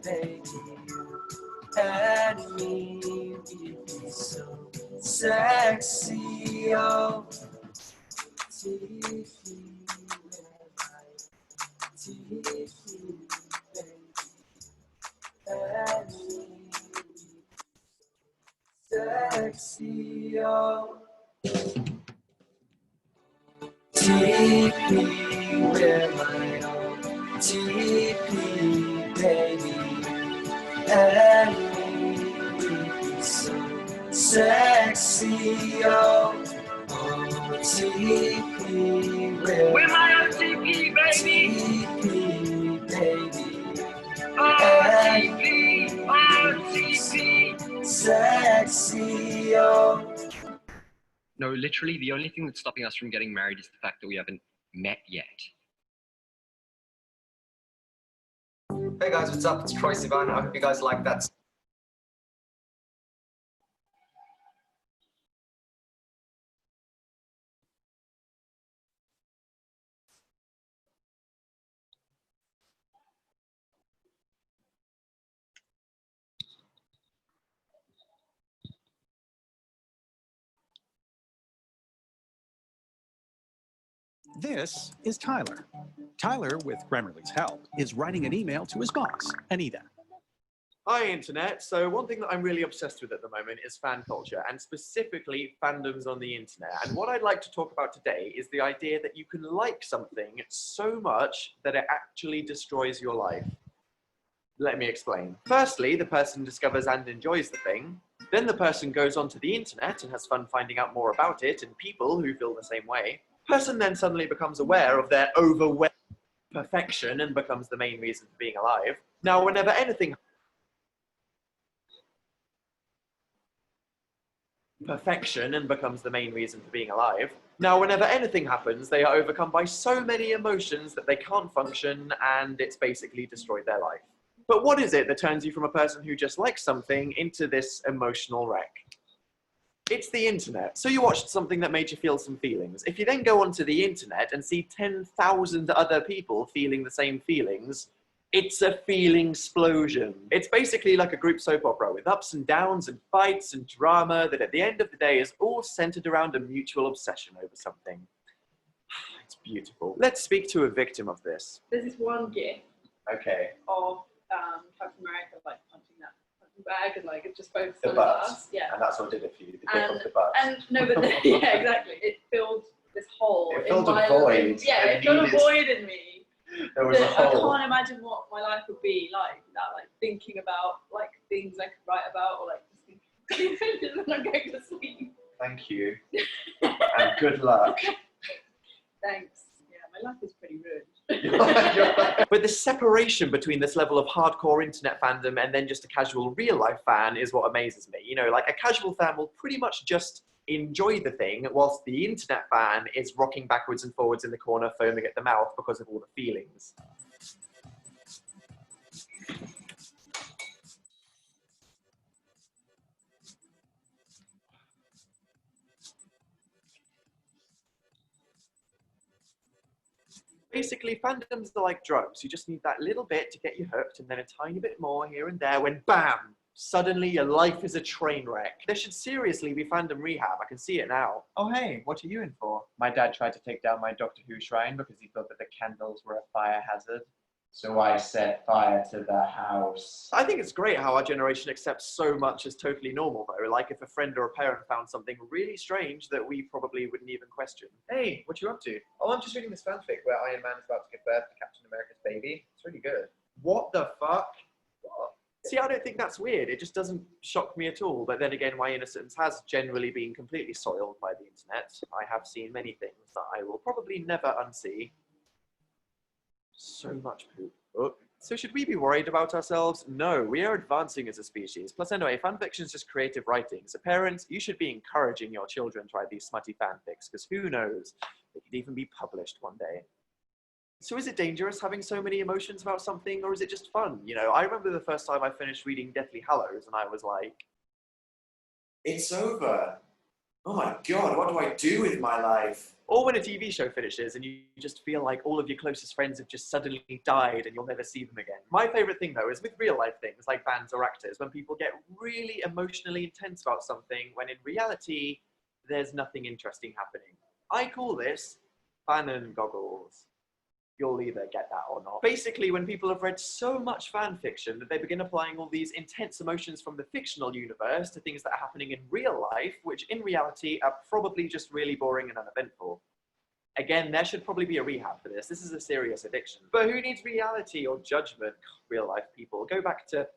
baby. You and me, we'd be so sexy. Oh, OTP, we're my OTP, baby. And me, sexy. Oh, TP, we're my own TP, baby. And me, be so sexy, oh. OTP, we're my OTP, baby. TP, baby. OTP, OTP, sexy, oh.
No, literally, the only thing that's stopping us from getting married is the fact that we haven't met yet.
Hey guys, what's up? It's Troye Sivan. I hope you guys like that.
This is Tyler. Tyler, with Grammarly's help, is writing an email to his boss, Anita.
Hi, Internet. So one thing that I'm really obsessed with at the moment is fan culture, and specifically fandoms on the internet. And what I'd like to talk about today is the idea that you can like something so much that it actually destroys your life. Let me explain. Firstly, the person discovers and enjoys the thing. Then the person goes onto the internet and has fun finding out more about it and people who feel the same way. Person then suddenly becomes aware of their overwhelming perfection and becomes the main reason for being alive. Now, whenever anything perfection and becomes the main reason for being alive. Now, whenever anything happens, they are overcome by so many emotions that they can't function, and it's basically destroyed their life. But what is it that turns you from a person who just likes something into this emotional wreck? It's the internet. So you watched something that made you feel some feelings. If you then go onto the internet and see 10,000 other people feeling the same feelings, it's a feeling explosion. It's basically like a group soap opera with ups and downs and fights and drama that at the end of the day is all centered around a mutual obsession over something. It's beautiful. Let's speak to a victim of this.
There's this one gif
Okay.
of Captain America like punching that bag and like it just focused
The
on
butt.
his ass. Yeah.
And that's what did it for you, the gif
And-
of the butt.
And no, but yeah, exactly. It filled this hole
It filled
in
a
my
void.
Yeah,
I
it filled a
needed-
void in me.
There was a
that I
hole.
can't imagine what my life would be like without like thinking about like things I could write about or like just thinking when I'm going to sleep.
Thank you. And good luck.
Thanks. Yeah, my life is pretty ruined.
But the separation between this level of hardcore internet fandom and then just a casual real life fan is what amazes me. You know, like a casual fan will pretty much just enjoy the thing, whilst the internet fan is rocking backwards and forwards in the corner, foaming at the mouth because of all the feelings. Basically, fandoms are like drugs. You just need that little bit to get you hooked, and then a tiny bit more here and there when BAM! Suddenly your life is a train wreck. There should seriously be fandom rehab. I can see it now. Oh hey, what are you in for? My dad tried to take down my Doctor Who shrine because he thought that the candles were a fire hazard.
So I set fire to the house.
I think it's great how our generation accepts so much as totally normal though. Like if a friend or a parent found something really strange that we probably wouldn't even question. Hey, what you up to? Oh, I'm just reading this fanfic where Iron Man is about to give birth to Captain America's baby. It's really good. What the fuck? What? See, I don't think that's weird. It just doesn't shock me at all. But then again, my innocence has generally been completely soiled by the internet. I have seen many things that I will probably never unsee. So much poop. Oh. So should we be worried about ourselves? No, we are advancing as a species. Plus anyway, fanfiction is just creative writing. So parents, you should be encouraging your children to write these smutty fanfics, because who knows, they could even be published one day. So is it dangerous having so many emotions about something, or is it just fun? You know, I remember the first time I finished reading Deathly Hallows, and I was like, it's over. Oh my god, what do I do with my life? Or when a TV show finishes and you just feel like all of your closest friends have just suddenly died and you'll never see them again. My favorite thing though is with real life things like bands or actors, when people get really emotionally intense about something when in reality, there's nothing interesting happening. I call this Fanon goggles. You'll either get that or not. Basically, when people have read so much fan fiction that they begin applying all these intense emotions from the fictional universe to things that are happening in real life, which in reality are probably just really boring and uneventful. Again, there should probably be a rehab for this. This is a serious addiction. But who needs reality or judgment? Real life people. Go back to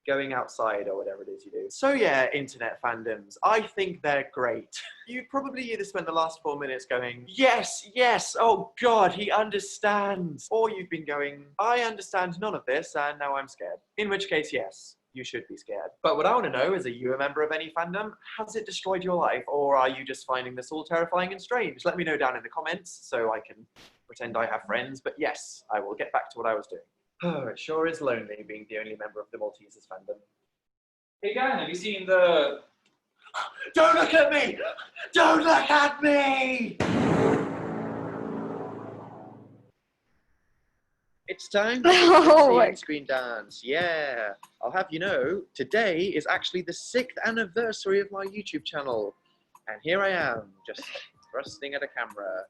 going outside or whatever it is you do. So yeah, internet fandoms, I think they're great. You probably either spent the last 4 minutes going, yes, yes, oh God, he understands. Or you've been going, I understand none of this and now I'm scared. In which case, yes, you should be scared. But what I want to know is, are you a member of any fandom? Has it destroyed your life? Or are you just finding this all terrifying and strange? Let me know down in the comments so I can pretend I have friends. But yes, I will get back to what I was doing. Oh, it sure is lonely being the only member of the Maltesers fandom.
Hey Gan, have you seen the...
Don't look at me! Don't look at me! It's time for the
Oh my-
sexy screen dance. Yeah. I'll have you know, today is actually the 6th anniversary of my YouTube channel. And here I am, just thrusting at a camera.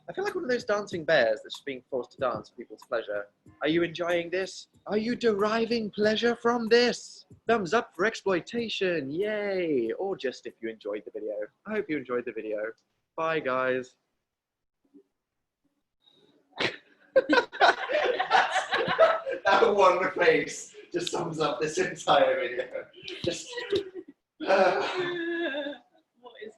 I feel like one of those dancing bears that's just being forced to dance for people's pleasure. Are you enjoying this? Are you deriving pleasure from this? Thumbs up for exploitation, yay! Or just if you enjoyed the video. I hope you enjoyed the video. Bye, guys. That one face just sums up this entire video. Just.
What is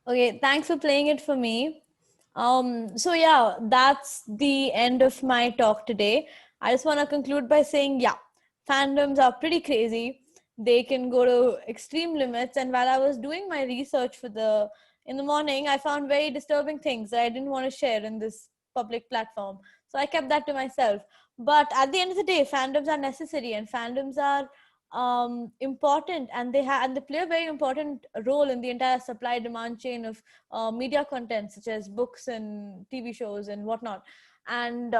Okay, thanks for playing it for me. So yeah, that's the end of my talk today. I just want to conclude by saying, yeah, fandoms are pretty crazy. They can go to extreme limits. And while I was doing my research in the morning, I found very disturbing things that I didn't want to share in this public platform. So I kept that to myself. But at the end of the day, fandoms are necessary and fandoms are important, and they play a very important role in the entire supply demand chain of media content such as books and TV shows and whatnot. And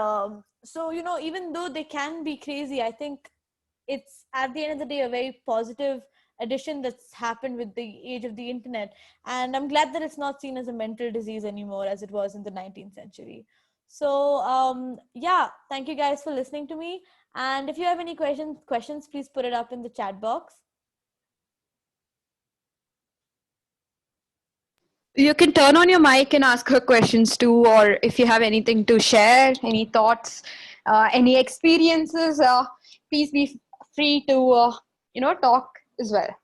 so, you know, even though they can be crazy, I think it's at the end of the day a very positive addition that's happened with the age of the internet. And I'm glad that it's not seen as a mental disease anymore as it was in the 19th century. So yeah, thank you guys for listening to me. And if you have any questions, please put it up in the chat box.
You can turn on your mic and ask her questions too, or if you have anything to share, any thoughts, any experiences, please be free to, talk as well.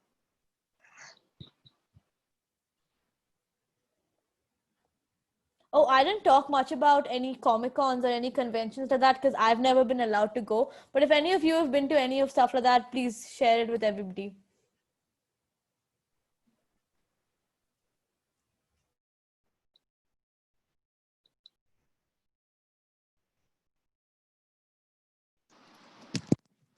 Oh, I didn't talk much about any Comic-Cons or any conventions like that because I've never been allowed to go. But if any of you have been to any of stuff like that, please share it with everybody.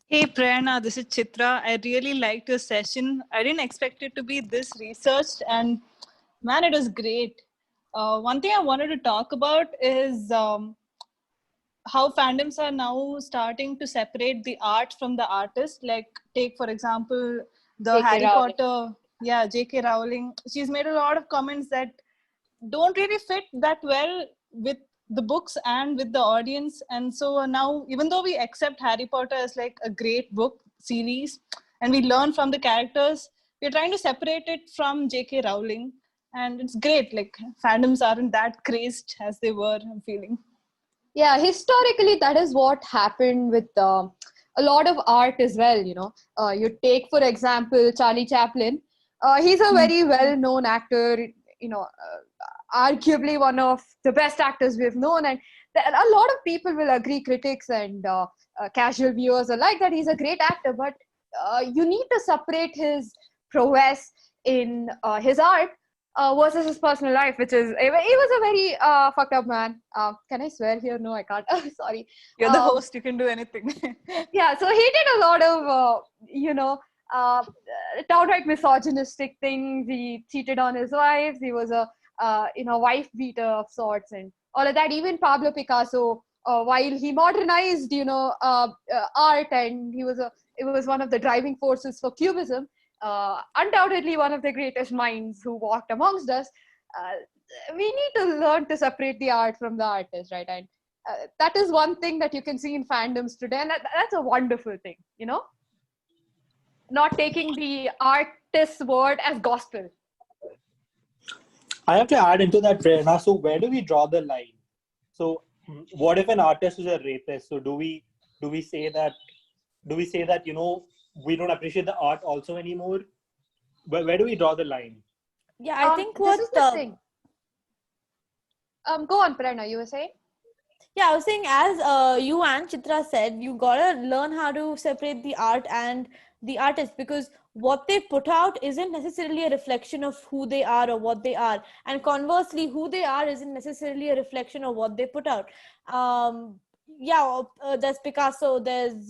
Hey Prerna, this is Chitra. I really liked your session. I didn't expect it to be this researched, and man, it was great. One thing I wanted to talk about is how fandoms are now starting to separate the art from the artist. Like, take for example, the
J.K.
Harry
Rowling.
Potter, J.K. Rowling. She's made a lot of comments that don't really fit that well with the books and with the audience. And so now, even though we accept Harry Potter as like a great book series and we learn from the characters, we're trying to separate it from J.K. Rowling. And it's great, like fandoms aren't that crazed as they were, I'm feeling.
Yeah, historically, that is what happened with a lot of art as well. You take, for example, Charlie Chaplin. He's a very well-known actor, arguably one of the best actors we've known. And a lot of people will agree, critics and casual viewers alike, that he's a great actor. But you need to separate his prowess in his art versus his personal life, which is, he was a very fucked up man. Can I swear here? No, I can't. Sorry.
You're the host, you can do anything.
Yeah, so he did a lot of, downright misogynistic things. He cheated on his wives. He was a, wife beater of sorts and all of that. Even Pablo Picasso, while he modernized, art, and it was one of the driving forces for Cubism, undoubtedly one of the greatest minds who walked amongst us. We need to learn to separate the art from the artist, right? And that is one thing that you can see in fandoms today, and that's a wonderful thing, not taking the artist's word as gospel.
I have to add into that, Prerna. So where do we draw the line? So what if an artist is a rapist? So do we say that we don't appreciate the art also anymore? Where do we draw the line?
Yeah, I think
this is the thing. Go on, Prerna, you were saying?
Yeah, I was saying, as you and Chitra said, you gotta learn how to separate the art and the artist, because what they put out isn't necessarily a reflection of who they are or what they are, and conversely who they are isn't necessarily a reflection of what they put out. There's Picasso, there's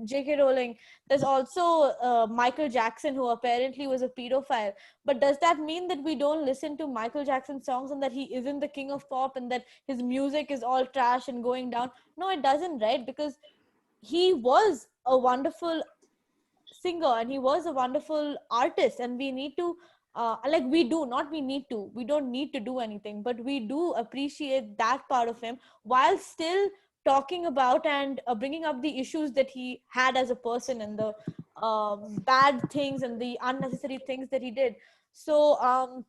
J.K. Rowling, there's also Michael Jackson, who apparently was a pedophile. But does that mean that we don't listen to Michael Jackson songs and that he isn't the king of pop and that his music is all trash and going down? No, it doesn't, right? Because he was a wonderful singer and he was a wonderful artist, and we need to we don't need to do anything, but we do appreciate that part of him while still talking about and bringing up the issues that he had as a person and the bad things and the unnecessary things that he did. So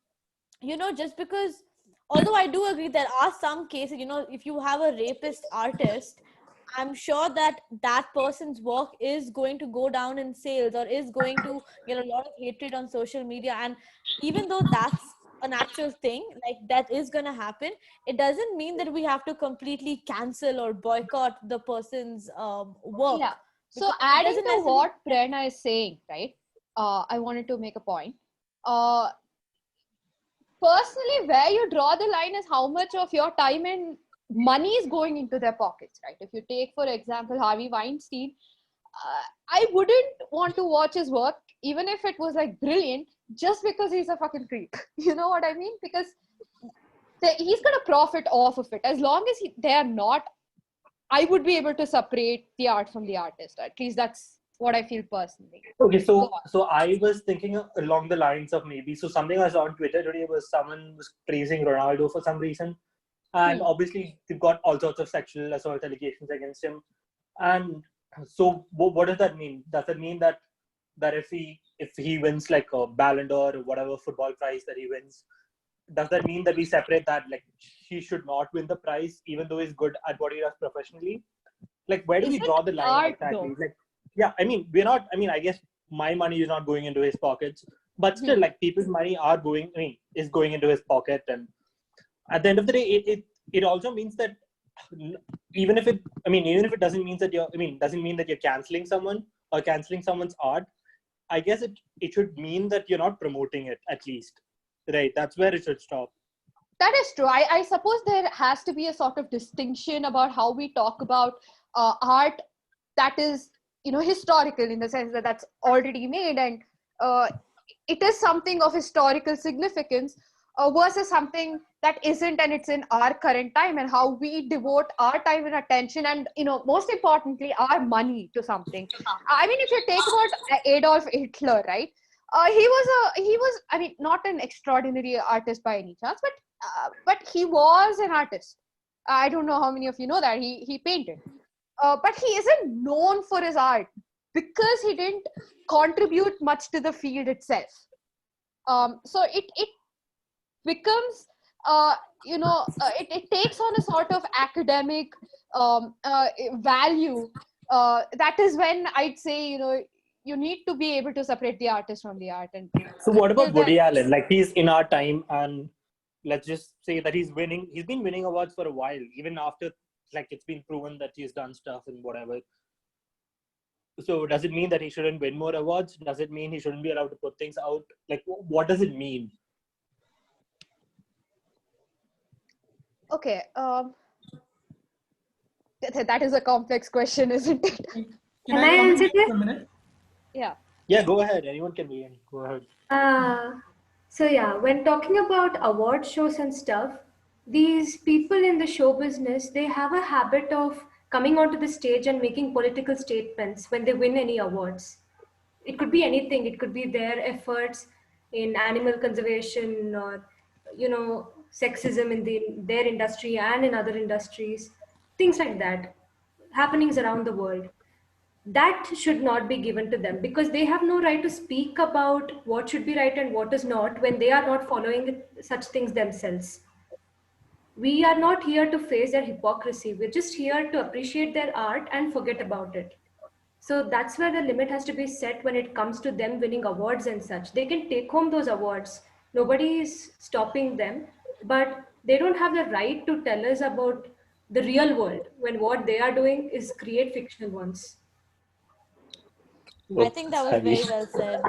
just because, although I do agree there are some cases, if you have a rapist artist, I'm sure that that person's work is going to go down in sales or is going to get a lot of hatred on social media. And even though that's a natural thing, like that is going to happen, it doesn't mean that we have to completely cancel or boycott the person's work.
Yeah. So
Because it
adding
doesn't
to
necessarily-
what Prerna is saying, right? I wanted to make a point. Personally, where you draw the line is how much of your time and money is going into their pockets, right? If you take, for example, Harvey Weinstein, I wouldn't want to watch his work, even if it was like brilliant, just because he's a fucking creep. You know what I mean? Because he's going to profit off of it. As long as they are not, I would be able to separate the art from the artist. At least that's what I feel personally.
Okay, so I was thinking along the lines of maybe, so something I saw on Twitter today was someone was praising Ronaldo for some reason. And obviously, they've got all sorts of sexual assault allegations against him. And so, what does that mean? Does it mean that if he wins like a Ballon d'Or or whatever football prize that he wins, does that mean that we separate that? Like, he should not win the prize, even though he's good at what he does professionally? Like, where do we draw the line exactly? Like, yeah, I mean, we're not. I mean, I guess my money is not going into his pockets, but still, like, people's money is going into his pocket, and at the end of the day, it also means that even if it doesn't mean that you're canceling someone or canceling someone's art, I guess it should mean that you're not promoting it, at least, right? That's where it should stop.
That is true. I suppose there has to be a sort of distinction about how we talk about art that is, historical, in the sense that that's already made and it is something of historical significance, versus something that isn't, and it's in our current time, and how we devote our time and attention and, most importantly, our money to something. I mean, if you take about Adolf Hitler, right? He was not an extraordinary artist by any chance, but he was an artist. I don't know how many of you know that he painted, but he isn't known for his art because he didn't contribute much to the field itself. So it becomes, it takes on a sort of academic value. That is when I'd say, you need to be able to separate the artist from the art. And
so what about Woody Allen? Like, he's in our time, and let's just say that he's been winning awards for a while, even after, like, it's been proven that he's done stuff and whatever. So does it mean that he shouldn't win more awards? Does it mean he shouldn't be allowed to put things out? Like, what does it mean?
Okay, that is a complex question, isn't it?
Can I answer this?
Yeah.
Yeah, go ahead. Anyone can be in. Go ahead.
So yeah, when talking about award shows and stuff, these people in the show business, they have a habit of coming onto the stage and making political statements when they win any awards. It could be anything. It could be their efforts in animal conservation or, sexism in their industry and in other industries, things like that, happenings around the world. That should not be given to them, because they have no right to speak about what should be right and what is not when they are not following such things themselves. We are not here to face their hypocrisy. We're just here to appreciate their art and forget about it. So that's where the limit has to be set when it comes to them winning awards and such. They can take home those awards. Nobody is stopping them, but they don't have the right to tell us about the real world when what they are doing is create fictional ones.
I think that was very well said.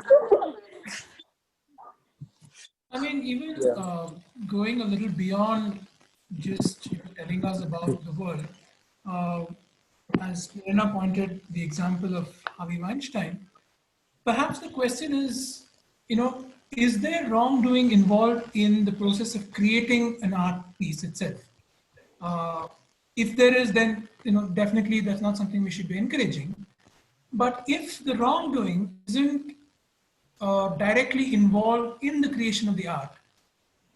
I mean, even going a little beyond just telling us about the world, as Lena pointed the example of Harvey Weinstein, perhaps the question is, is there wrongdoing involved in the process of creating an art piece itself? If there is, then definitely that's not something we should be encouraging. But if the wrongdoing isn't directly involved in the creation of the art,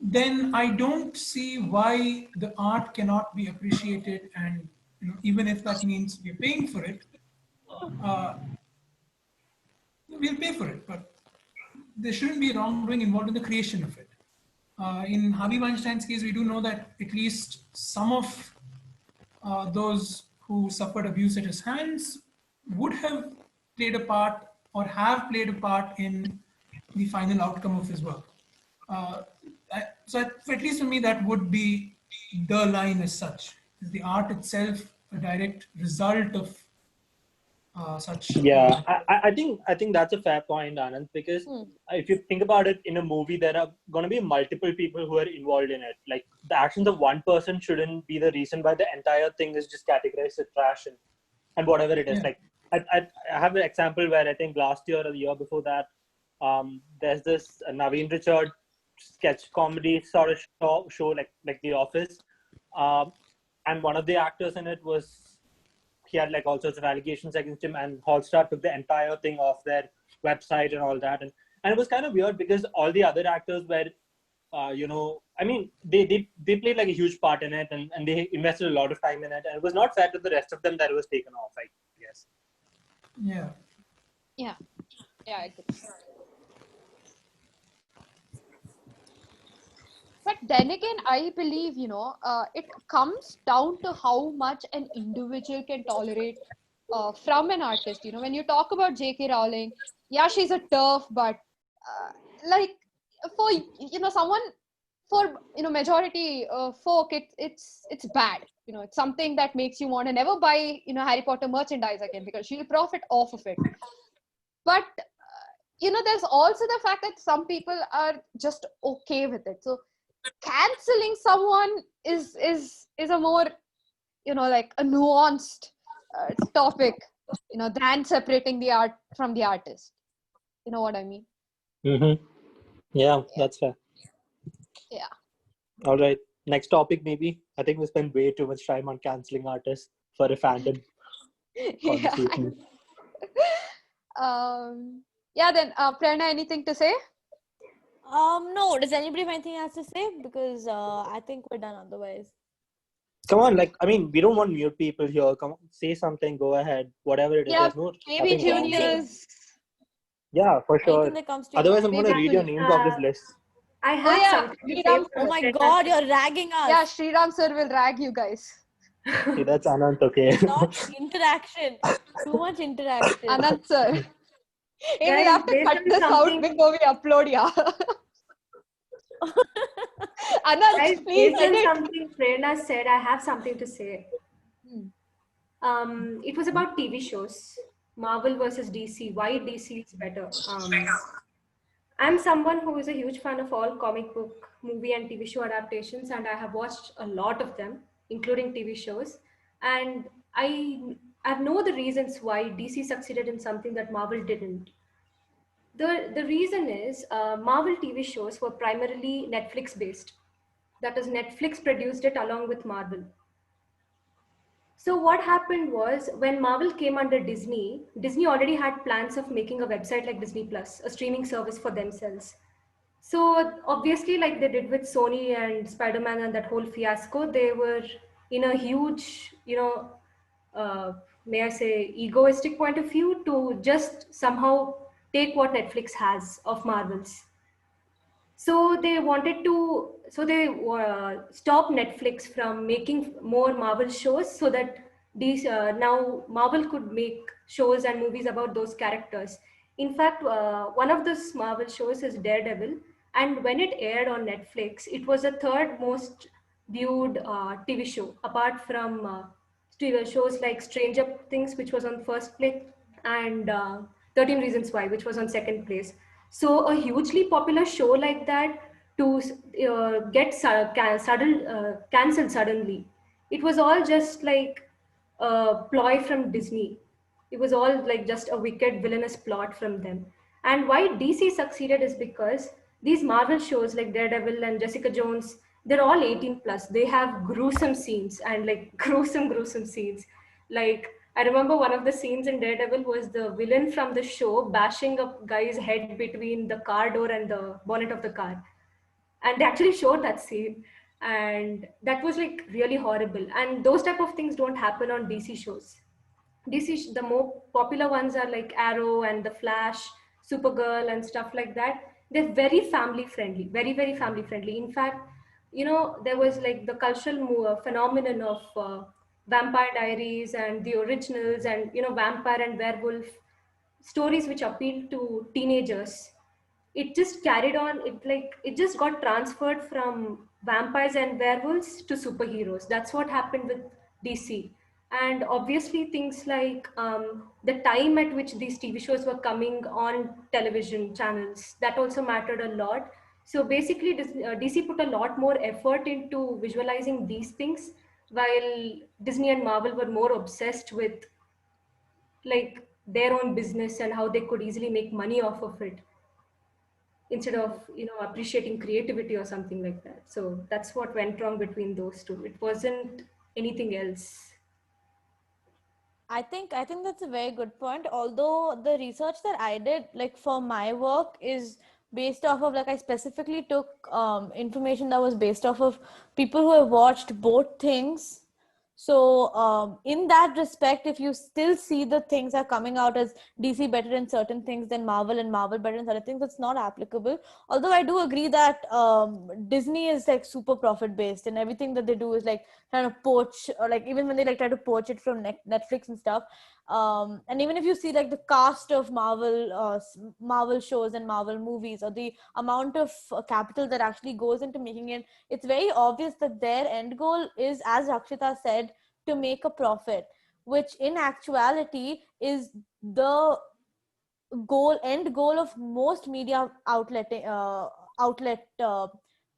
then I don't see why the art cannot be appreciated, and even if that means we're paying for it, we'll pay for it. But there shouldn't be wrongdoing involved in the creation of it. In Harvey Weinstein's case, we do know that at least some of those who suffered abuse at his hands would have played a part or have played a part in the final outcome of his work. So at least for me, that would be the line as such. Is the art itself a direct result of such?
Yeah, I think that's a fair point, Anand, because if you think about it, in a movie, there are going to be multiple people who are involved in it. Like, the actions of one person shouldn't be the reason why the entire thing is just categorized as trash and whatever it is.
Yeah.
Like, I have an example where I think last year or the year before that, there's this Naveen Richard sketch comedy sort of show like The Office, and one of the actors in it he had like all sorts of allegations against him, and Hotstar took the entire thing off their website and all that, and it was kind of weird because all the other actors were I mean, they played like a huge part in it, and they invested a lot of time in it, and it was not fair to the rest of them that it was taken off, I guess.
Yeah, I agree. But then again, I believe, it comes down to how much an individual can tolerate from an artist. When you talk about J.K. Rowling, yeah, she's a turf, but like for, someone, for, majority folk, it's bad. It's something that makes you want to never buy, Harry Potter merchandise again because she'll profit off of it. But, there's also the fact that some people are just okay with it. So, canceling someone is a more like a nuanced topic than separating the art from the artist. You know what I mean?
Yeah, that's fair.
Yeah.
All right, next topic. Maybe I think we spend way too much time on canceling artists for a fandom conversation.
Yeah, then Prerna, anything to say?
No, does anybody have anything else to say? Because I think we're done otherwise.
Come on, I mean, we don't want mute people here. Come on, say something, go ahead, whatever it is.
Yeah,
There's
maybe
nothing wrong with it.
juniors.
Yeah, for sure.
Anything that comes to your
Otherwise, I'm
mind.
going to read your names off this list.
I have something to say.
Oh my God, you're ragging us.
Yeah, Sriram sir will rag you guys.
Okay, that's Anand, okay.
Not interaction. Too much interaction.
Anand sir. Hey, we'll
Guys,
have to
this
cut
is
this out
something-
before we upload, yeah. Anand,
Guys,
please
based on
edit.
something Prerna said, I have something to say. It was about TV shows, Marvel versus DC. Why DC is better? I'm someone who is a huge fan of all comic book, movie, and TV show adaptations, and I have watched a lot of them, including TV shows. And I know the reasons why DC succeeded in something that Marvel didn't. The reason is Marvel TV shows were primarily Netflix based. That is, Netflix produced it along with Marvel. So what happened was when Marvel came under Disney, Disney already had plans of making a website like Disney Plus, a streaming service for themselves. So obviously, like they did with Sony and Spider-Man and that whole fiasco, they were in a huge, may I say, egoistic point of view to just somehow take what Netflix has of Marvels. So they wanted to, stop Netflix from making more Marvel shows so that these now Marvel could make shows and movies about those characters. In fact, one of those Marvel shows is Daredevil, and when it aired on Netflix, it was the third most viewed TV show, apart from TV shows like Stranger Things, which was on first place, and 13 Reasons Why, which was on second place. So a hugely popular show like that to get cancelled suddenly, it was all just like a ploy from Disney. It was all like just a wicked villainous plot from them. And why DC succeeded is because these Marvel shows like Daredevil and Jessica Jones, they're all 18 plus. They have gruesome scenes and like gruesome scenes. Like I remember one of the scenes in Daredevil was the villain from the show bashing a guy's head between the car door and the bonnet of the car. And they actually showed that scene. And that was like really horrible. And those type of things don't happen on DC shows. The more popular ones are like Arrow and The Flash, Supergirl, and stuff like that. They're very family friendly, very family friendly. In fact, there was like the cultural phenomenon of Vampire Diaries and the originals, and vampire and werewolf stories which appeal to teenagers. It just carried on. It just got transferred from vampires and werewolves to superheroes. That's what happened with DC. And obviously things like the time at which these TV shows were coming on television channels, that also mattered a lot. So basically DC put a lot more effort into visualizing these things, while Disney and Marvel were more obsessed with like their own business and how they could easily make money off of it, instead of appreciating creativity or something like that. So that's what went wrong between those two. It wasn't anything else.
I think that's a very good point. Although the research that I did, like for my work, is based off of, like, I specifically took information that was based off of people who have watched both things. So in that respect, if you still see the things are coming out as DC better in certain things than Marvel and Marvel better in certain things, it's not applicable. Although I do agree that Disney is like super profit based, and everything that they do is like trying to poach, or like even when they like try to poach it from Netflix and stuff. And even if you see like the cast of Marvel shows and Marvel movies, or the amount of capital that actually goes into making it, it's very obvious that their end goal is, as Rakshita said, to make a profit, which in actuality is the end goal of most media outlet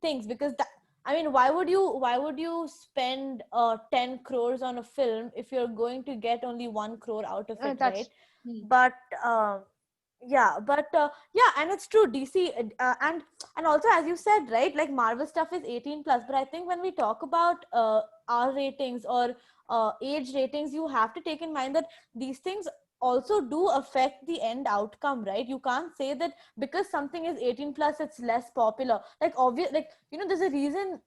things. Because I mean, why would you spend 10 crores on a film if you're going to get only 1 crore out of it, right? But yeah, and it's true, DC and also, as you said, right, like Marvel stuff is 18 plus, but I think when we talk about R ratings or age ratings, you have to take in mind that these things also do affect the end outcome, right? You can't say that because something is 18 plus, it's less popular. Like obvious, like, there's a reason,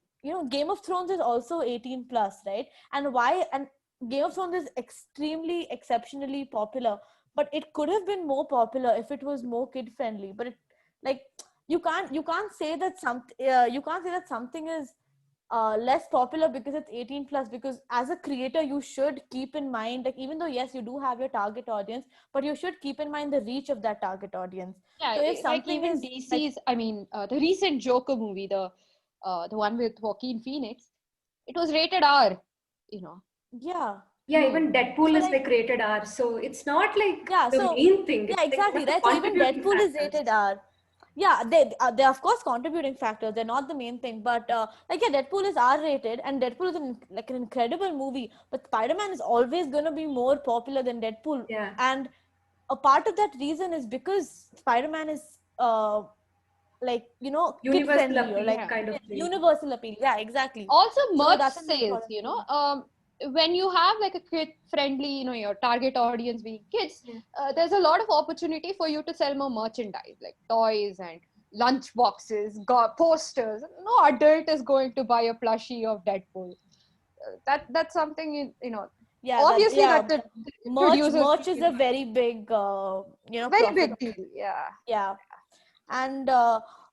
Game of Thrones is also 18 plus, right? And Game of Thrones is exceptionally popular, but it could have been more popular if it was more kid friendly. But you can't say that something is less popular because it's 18 plus, because as a creator you should keep in mind, like, even though yes, you do have your target audience, but you should keep in mind the reach of that target audience.
Yeah,
so if
like even
is,
DC's, the recent Joker movie, the one with Joaquin Phoenix, it was rated R,
Yeah,
even Deadpool is like rated R, so it's not like the main thing.
Yeah, exactly, right? So even Deadpool is rated R. Yeah, they're of course contributing factors. They're not the main thing, but Deadpool is R-rated, and Deadpool is an incredible movie. But Spider-Man is always going to be more popular than Deadpool.
Yeah.
And a part of that reason is because Spider-Man is
universal appeal, kind of thing.
Universal appeal. Yeah, exactly.
Also, merch
that's
sales. When you have like a kid-friendly, your target audience being kids, there's a lot of opportunity for you to sell more merchandise, like toys and lunch boxes, posters. No adult is going to buy a plushie of Deadpool. That's something
Yeah,
obviously that the
merch is a very big,
very big deal. Yeah.
Yeah, and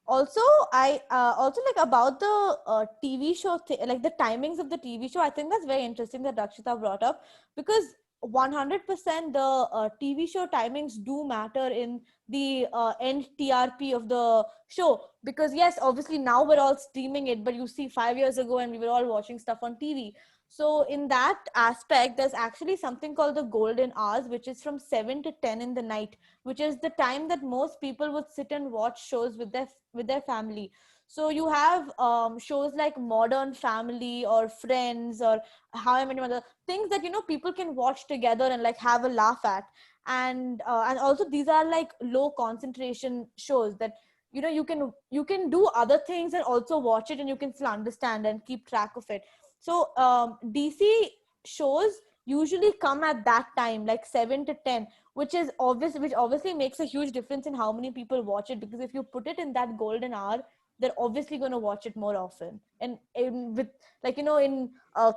also I also like about the TV show like the timings of the TV show. I think that's very interesting that Rakshita brought up, because 100% the TV show timings do matter in the end TRP of the show, because yes, obviously now we're all streaming it, but you see 5 years ago and we were all watching stuff on TV. So in that aspect, there's actually something called the golden hours, which is from 7 to 10 in the night, which is the time that most people would sit and watch shows with their family. So you have shows like Modern Family or Friends or How I Met Your Mother, things that, you know, people can watch together and like have a laugh at. And also these are like low concentration shows that, you know, you can do other things and also watch it, and you can still understand and keep track of it. So DC shows usually come at that time, like 7 to 10, which obviously makes a huge difference in how many people watch it, because if you put it in that golden hour, they're obviously going to watch it more often. And with, like, you know, in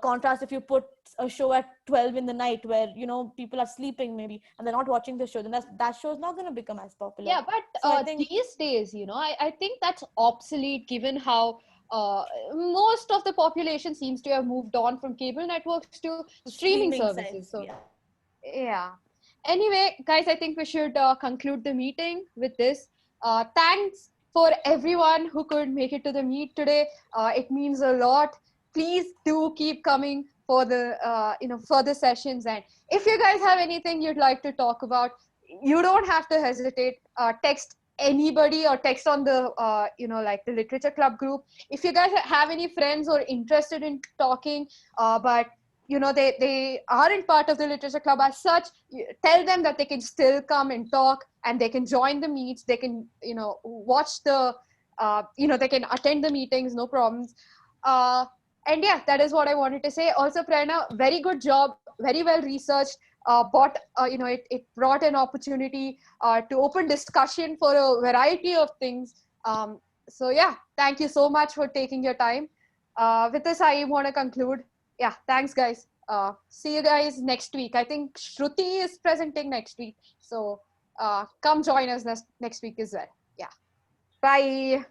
contrast, if you put a show at 12 in the night where, you know, people are sleeping maybe and they're not watching the show, then that show is not going to become as popular.
Yeah, but
So I think
these days, you know, I think that's obsolete, given how most of the population seems to have moved on from cable networks to streaming services.
sites,
So yeah. Anyway, guys, I think we should conclude the meeting with this. Thanks for everyone who could make it to the meet today. It means a lot. Please do keep coming for the further sessions. And if you guys have anything you'd like to talk about, you don't have to hesitate. Text anybody or text on the like the literature club group. If you guys have any friends who are interested in talking, but you know they aren't part of the literature club as such, tell them that they can still come and talk, and they can join the meets. They can watch the they can attend the meetings, no problems. And yeah, that is what I wanted to say. Also, Prerna, very good job, very well researched. It brought an opportunity to open discussion for a variety of things. So yeah, thank you so much for taking your time. With this, I want to conclude. Yeah, thanks guys. See you guys next week. I think Shruti is presenting next week. So come join us next week as well. Yeah. Bye.